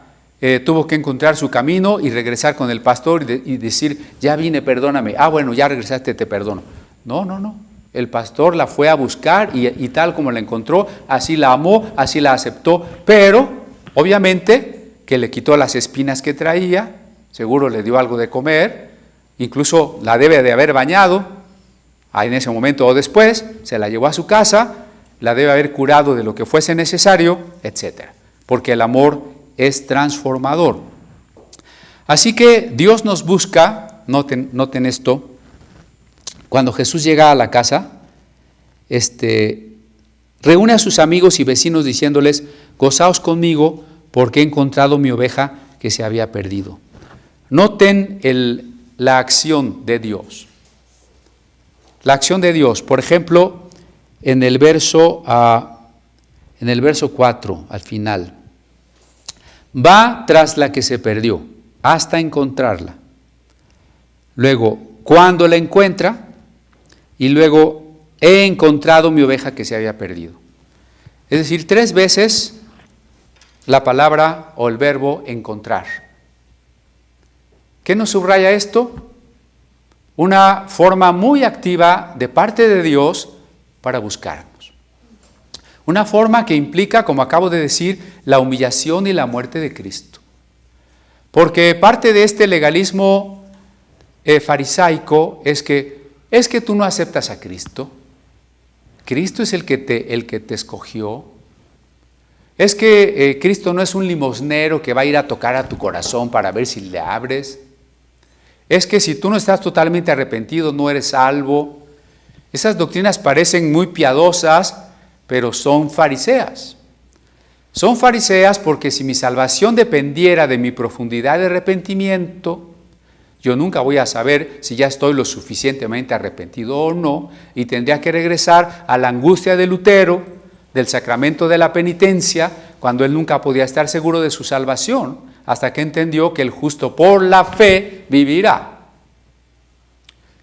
tuvo que encontrar su camino y regresar con el pastor y decir, ya vine, perdóname. Bueno, ya regresaste, te perdono. No. El pastor la fue a buscar y tal como la encontró, así la amó, así la aceptó, pero obviamente que le quitó las espinas que traía, seguro le dio algo de comer, incluso la debe de haber bañado, en ese momento o después, se la llevó a su casa, la debe haber curado de lo que fuese necesario, etc. Porque el amor es transformador. Así que Dios nos busca, noten esto, cuando Jesús llega a la casa, reúne a sus amigos y vecinos diciéndoles, gozaos conmigo porque he encontrado mi oveja que se había perdido. Noten la acción de Dios. La acción de Dios, por ejemplo, en el verso 4, al final. Va tras la que se perdió, hasta encontrarla. Luego, cuando la encuentra, y luego, he encontrado mi oveja que se había perdido. Es decir, 3 veces la palabra o el verbo encontrar. ¿Qué nos subraya esto? Una forma muy activa de parte de Dios para buscarnos. Una forma que implica, como acabo de decir, la humillación y la muerte de Cristo. Porque parte de este legalismo farisaico es que tú no aceptas a Cristo. Cristo es el que te escogió. Es que Cristo no es un limosnero que va a ir a tocar a tu corazón para ver si le abres. Es que si tú no estás totalmente arrepentido, no eres salvo. Esas doctrinas parecen muy piadosas, pero son fariseas. Son fariseas porque si mi salvación dependiera de mi profundidad de arrepentimiento, yo nunca voy a saber si ya estoy lo suficientemente arrepentido o no, y tendría que regresar a la angustia de Lutero, del sacramento de la penitencia, cuando él nunca podía estar seguro de su salvación, hasta que entendió que el justo por la fe vivirá.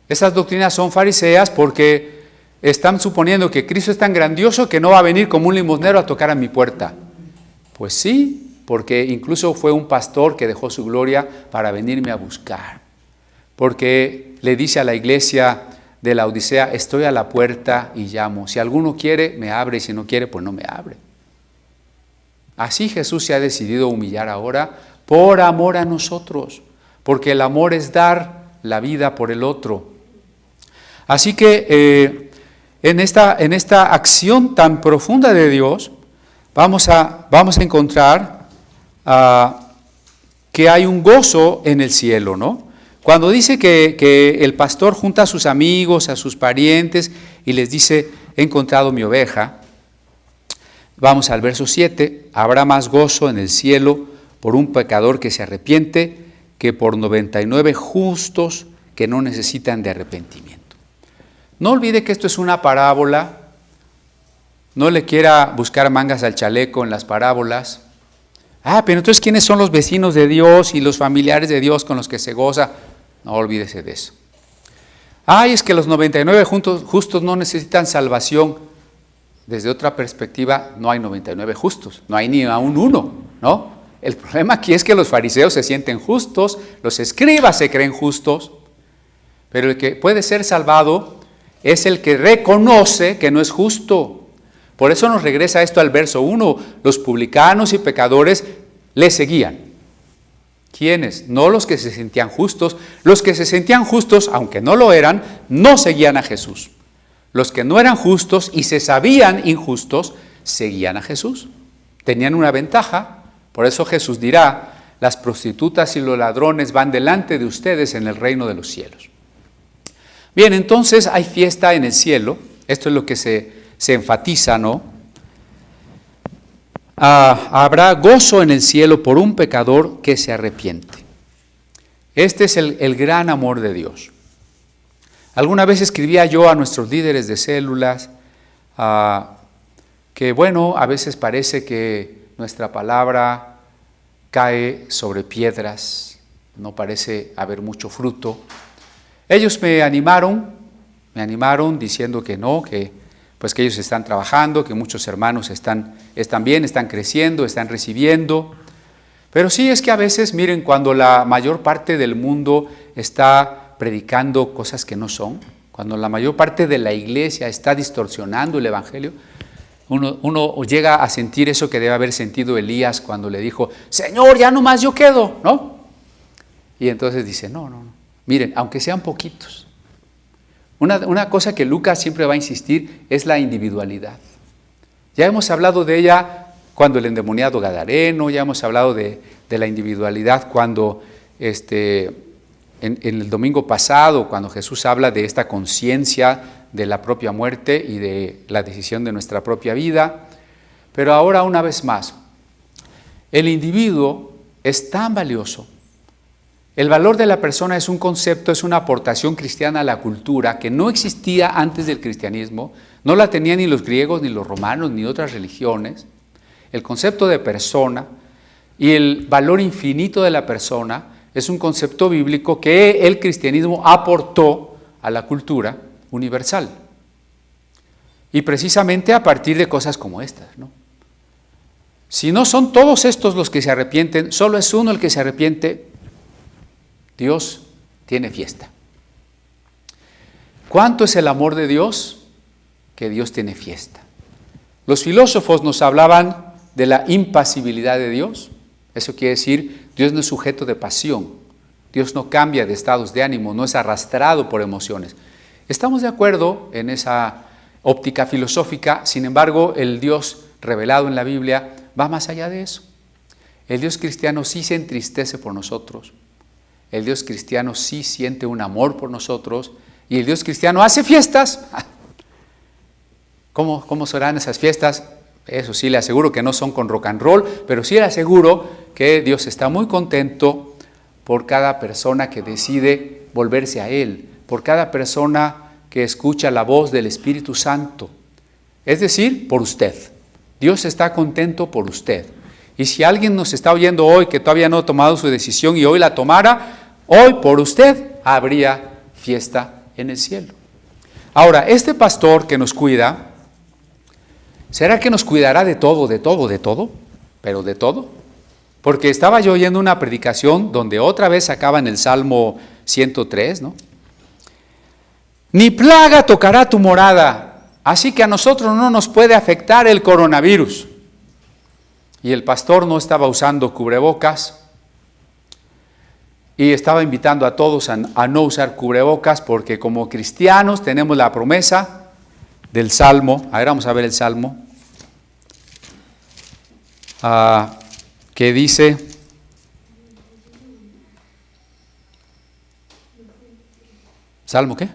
Esas doctrinas son fariseas porque están suponiendo que Cristo es tan grandioso que no va a venir como un limosnero a tocar a mi puerta. Pues sí, porque incluso fue un pastor que dejó su gloria para venirme a buscar. Porque le dice a la iglesia de la Odisea, estoy a la puerta y llamo. Si alguno quiere, me abre, y si no quiere, pues no me abre. Así Jesús se ha decidido humillar ahora por amor a nosotros, porque el amor es dar la vida por el otro. Así que en esta acción tan profunda de Dios, vamos a encontrar que hay un gozo en el cielo, ¿no? Cuando dice que el pastor junta a sus amigos, a sus parientes, y les dice, he encontrado mi oveja, vamos al verso 7, habrá más gozo en el cielo por un pecador que se arrepiente que por 99 justos que no necesitan de arrepentimiento. No olvide que esto es una parábola no le quiera buscar mangas al chaleco en las parábolas. Pero entonces, ¿quiénes son los vecinos de Dios y los familiares de Dios con los que se goza? No olvídese de eso. Es que los 99 justos no necesitan salvación. Desde otra perspectiva, no hay 99 justos, no hay ni aún uno, ¿no? El problema aquí es que los fariseos se sienten justos, los escribas se creen justos, pero el que puede ser salvado es el que reconoce que no es justo. Por eso nos regresa esto al verso 1, los publicanos y pecadores le seguían. ¿Quiénes? No los que se sentían justos. Los que se sentían justos, aunque no lo eran, no seguían a Jesús. Los que no eran justos y se sabían injustos, seguían a Jesús. Tenían una ventaja. Por eso Jesús dirá, las prostitutas y los ladrones van delante de ustedes en el reino de los cielos. Bien, entonces hay fiesta en el cielo. Esto es lo que se enfatiza, ¿no? Habrá gozo en el cielo por un pecador que se arrepiente. Este es el gran amor de Dios. Alguna vez escribía yo a nuestros líderes de células que bueno, a veces parece que nuestra palabra cae sobre piedras, no parece haber mucho fruto. Ellos me animaron diciendo que no, que ellos están trabajando, que muchos hermanos están bien, están creciendo, están recibiendo. Pero sí es que a veces, miren, cuando la mayor parte del mundo está predicando cosas que no son, cuando la mayor parte de la iglesia está distorsionando el evangelio, uno llega a sentir eso que debe haber sentido Elías cuando le dijo, Señor, ya nomás yo quedo, ¿no? Y entonces dice, no, miren, aunque sean poquitos. Una cosa que Lucas siempre va a insistir es la individualidad. Ya hemos hablado de ella cuando el endemoniado gadareno, ya hemos hablado de la individualidad cuando en el domingo pasado, cuando Jesús habla de esta conciencia de la propia muerte y de la decisión de nuestra propia vida. Pero ahora una vez más, el individuo es tan valioso. El valor de la persona es un concepto, es una aportación cristiana a la cultura que no existía antes del cristianismo, no la tenían ni los griegos, ni los romanos, ni otras religiones. El concepto de persona y el valor infinito de la persona es un concepto bíblico que el cristianismo aportó a la cultura universal. Y precisamente a partir de cosas como estas, ¿no? Si no son todos estos los que se arrepienten, solo es uno el que se arrepiente, Dios tiene fiesta. ¿Cuánto es el amor de Dios? Que Dios tiene fiesta. Los filósofos nos hablaban de la impasibilidad de Dios. Eso quiere decir, Dios no es sujeto de pasión. Dios no cambia de estados de ánimo, no es arrastrado por emociones. Estamos de acuerdo en esa óptica filosófica, sin embargo, el Dios revelado en la Biblia va más allá de eso. El Dios cristiano sí se entristece por nosotros. El Dios cristiano sí siente un amor por nosotros. Y el Dios cristiano hace fiestas. ¿Cómo serán esas fiestas? Eso sí, le aseguro que no son con rock and roll, pero sí le aseguro que Dios está muy contento por cada persona que decide volverse a Él, por cada persona que escucha la voz del Espíritu Santo. Es decir, por usted. Dios está contento por usted. Y si alguien nos está oyendo hoy que todavía no ha tomado su decisión y hoy la tomara, hoy por usted habría fiesta en el cielo. Ahora, este pastor que nos cuida, ¿será que nos cuidará de todo? ¿Pero de todo? Porque estaba yo oyendo una predicación donde otra vez acaba en el Salmo 103, ¿no? Ni plaga tocará tu morada, así que a nosotros no nos puede afectar el coronavirus. Y el pastor no estaba usando cubrebocas y estaba invitando a todos a no usar cubrebocas porque como cristianos tenemos la promesa del Salmo. A ver, vamos a ver el Salmo. Que dice, ¿Salmo qué?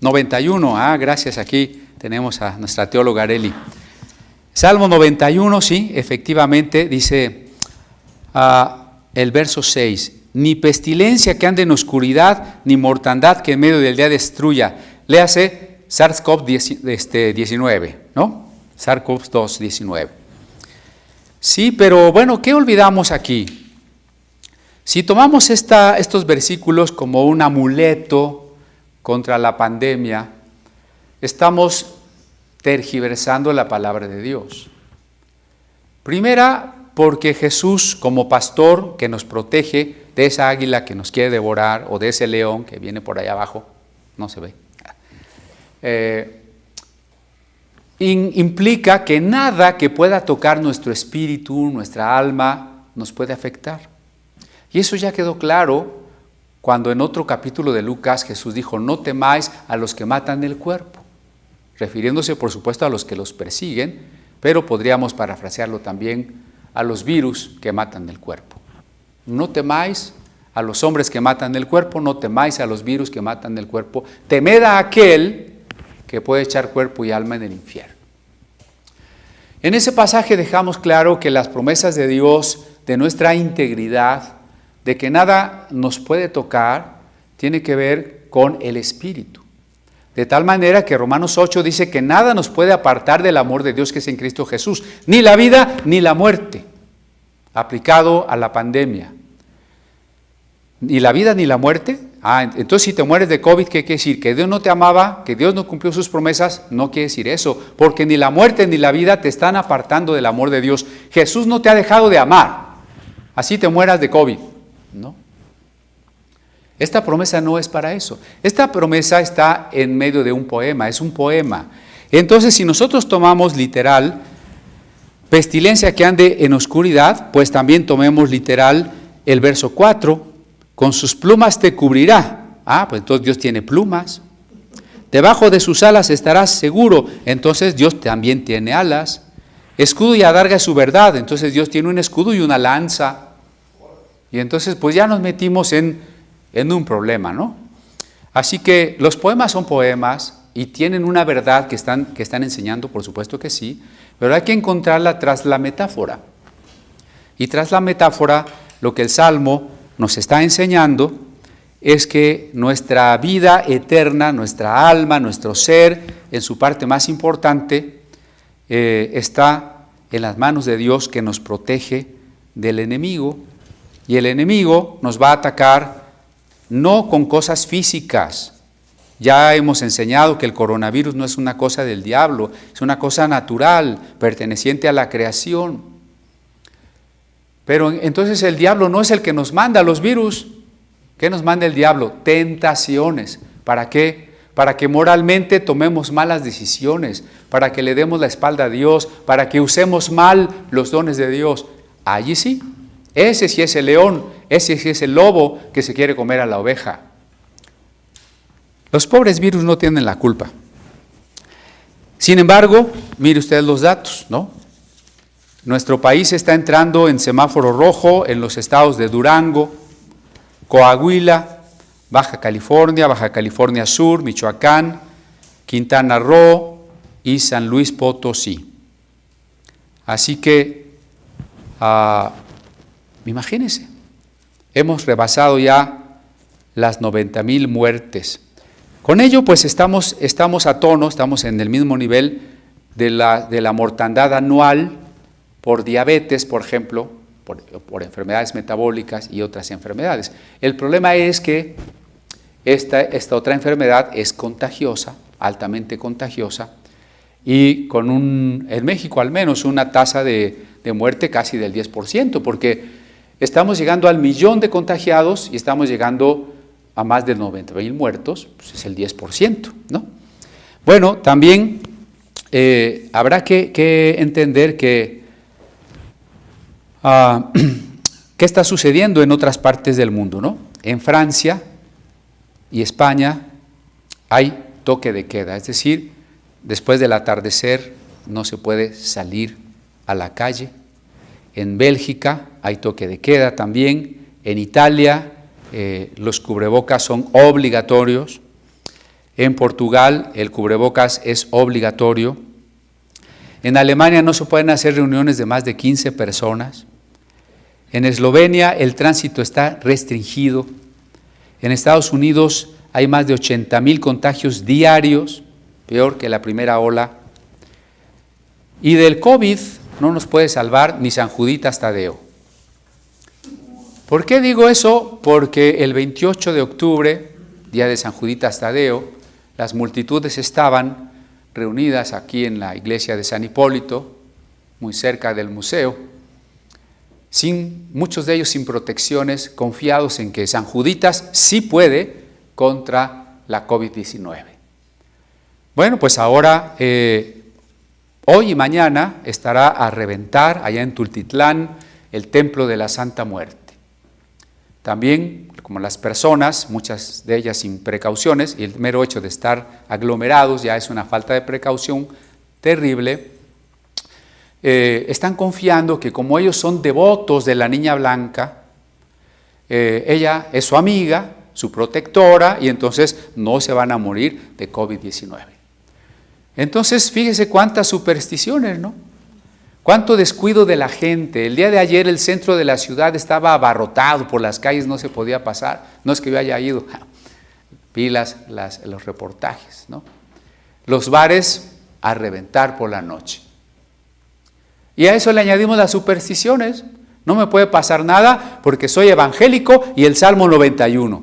91, gracias, aquí tenemos a nuestra teóloga Areli. Salmo 91, sí, efectivamente, dice el verso 6, ni pestilencia que ande en oscuridad, ni mortandad que en medio del día destruya. Léase SARS-CoV-19, ¿no? Marcos 2:19. Sí, pero bueno, ¿qué olvidamos aquí? Si tomamos estos versículos como un amuleto contra la pandemia, estamos tergiversando la palabra de Dios. Primera, porque Jesús, como pastor que nos protege de esa águila que nos quiere devorar o de ese león que viene por allá abajo, no se ve, implica que nada que pueda tocar nuestro espíritu, nuestra alma, nos puede afectar. Y eso ya quedó claro cuando en otro capítulo de Lucas Jesús dijo: no temáis a los que matan el cuerpo, refiriéndose por supuesto a los que los persiguen, pero podríamos parafrasearlo también a los virus que matan el cuerpo. No temáis a los hombres que matan el cuerpo, no temáis a los virus que matan el cuerpo, temed a aquel que puede echar cuerpo y alma en el infierno. En ese pasaje dejamos claro que las promesas de Dios, de nuestra integridad, de que nada nos puede tocar, tiene que ver con el Espíritu. De tal manera que Romanos 8 dice que nada nos puede apartar del amor de Dios que es en Cristo Jesús, ni la vida ni la muerte, aplicado a la pandemia. ¿Ni la vida ni la muerte? Entonces si te mueres de COVID, ¿qué quiere decir? ¿Que Dios no te amaba? ¿Que Dios no cumplió sus promesas? No quiere decir eso, porque ni la muerte ni la vida te están apartando del amor de Dios. Jesús no te ha dejado de amar, así te mueras de COVID, ¿no? Esta promesa no es para eso. Esta promesa está en medio de un poema, es un poema. Entonces, si nosotros tomamos literal, pestilencia que ande en oscuridad, pues también tomemos literal el verso 4, con sus plumas te cubrirá. Pues entonces Dios tiene plumas. Debajo de sus alas estarás seguro, entonces Dios también tiene alas. Escudo y adarga es su verdad, entonces Dios tiene un escudo y una lanza. Y entonces pues ya nos metimos en un problema, ¿no? Así que los poemas son poemas y tienen una verdad que están enseñando, por supuesto que sí, pero hay que encontrarla tras la metáfora. Y tras la metáfora, lo que el Salmo nos está enseñando es que nuestra vida eterna, nuestra alma, nuestro ser, en su parte más importante, está en las manos de Dios, que nos protege del enemigo. Y el enemigo nos va a atacar no con cosas físicas. Ya hemos enseñado que el coronavirus no es una cosa del diablo, es una cosa natural, perteneciente a la creación. Pero entonces el diablo no es el que nos manda los virus. ¿Qué nos manda el diablo? Tentaciones. ¿Para qué? Para que moralmente tomemos malas decisiones, para que le demos la espalda a Dios, para que usemos mal los dones de Dios. Allí sí. Ese sí es el león, ese sí es el lobo que se quiere comer a la oveja. Los pobres virus no tienen la culpa. Sin embargo, mire usted los datos, ¿no? Nuestro país está entrando en semáforo rojo en los estados de Durango, Coahuila, Baja California Sur, Michoacán, Quintana Roo y San Luis Potosí. Así que, imagínense, hemos rebasado ya las 90,000 muertes. Con ello, pues estamos a tono, estamos en el mismo nivel de la mortandad anual por diabetes, por ejemplo, por enfermedades metabólicas y otras enfermedades. El problema es que esta otra enfermedad es contagiosa, altamente contagiosa, y en México al menos una tasa de muerte casi del 10%, porque estamos llegando al 1,000,000 de contagiados y estamos llegando a más de 90,000 muertos, pues es el 10%, ¿no? Bueno, también habrá que entender que qué está sucediendo en otras partes del mundo, ¿no? En Francia y España hay toque de queda, es decir, después del atardecer no se puede salir a la calle. En Bélgica hay toque de queda también. En Italia los cubrebocas son obligatorios. En Portugal el cubrebocas es obligatorio. En Alemania no se pueden hacer reuniones de más de 15 personas. En Eslovenia el tránsito está restringido. En Estados Unidos hay más de 80,000 contagios diarios, peor que la primera ola. Y del COVID no nos puede salvar ni San Juditas Tadeo. ¿Por qué digo eso? Porque el 28 de octubre, día de San Juditas Tadeo, las multitudes estaban reunidas aquí en la iglesia de San Hipólito, muy cerca del museo, muchos de ellos sin protecciones, confiados en que San Juditas sí puede contra la COVID-19. Bueno, pues ahora, hoy y mañana estará a reventar allá en Tultitlán el Templo de la Santa Muerte. También, como las personas, muchas de ellas sin precauciones, y el mero hecho de estar aglomerados ya es una falta de precaución terrible, están confiando que como ellos son devotos de la Niña Blanca, ella es su amiga, su protectora, y entonces no se van a morir de COVID-19. Entonces, fíjese cuántas supersticiones, ¿no? Cuánto descuido de la gente. El día de ayer el centro de la ciudad estaba abarrotado, por las calles no se podía pasar. No es que yo haya ido, vi los reportajes, ¿no? Los bares a reventar por la noche. Y a eso le añadimos las supersticiones. No me puede pasar nada porque soy evangélico y el Salmo 91.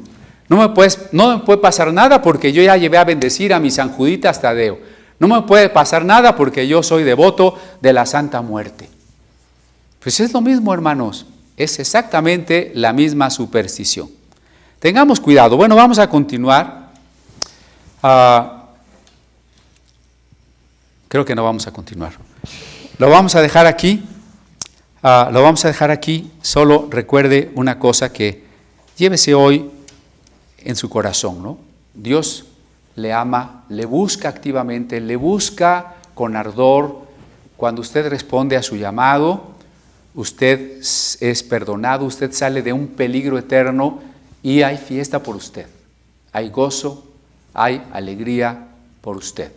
No me puede pasar nada porque yo ya llevé a bendecir a mi San Juditas Tadeo. No me puede pasar nada porque yo soy devoto de la Santa Muerte. Pues es lo mismo, hermanos. Es exactamente la misma superstición. Tengamos cuidado. Bueno, vamos a continuar. Creo que no vamos a continuar. Lo vamos a dejar aquí. Solo recuerde una cosa que llévese hoy en su corazón, ¿no? Dios le ama, le busca activamente, le busca con ardor. Cuando usted responde a su llamado, usted es perdonado, usted sale de un peligro eterno y hay fiesta por usted. Hay gozo, hay alegría por usted.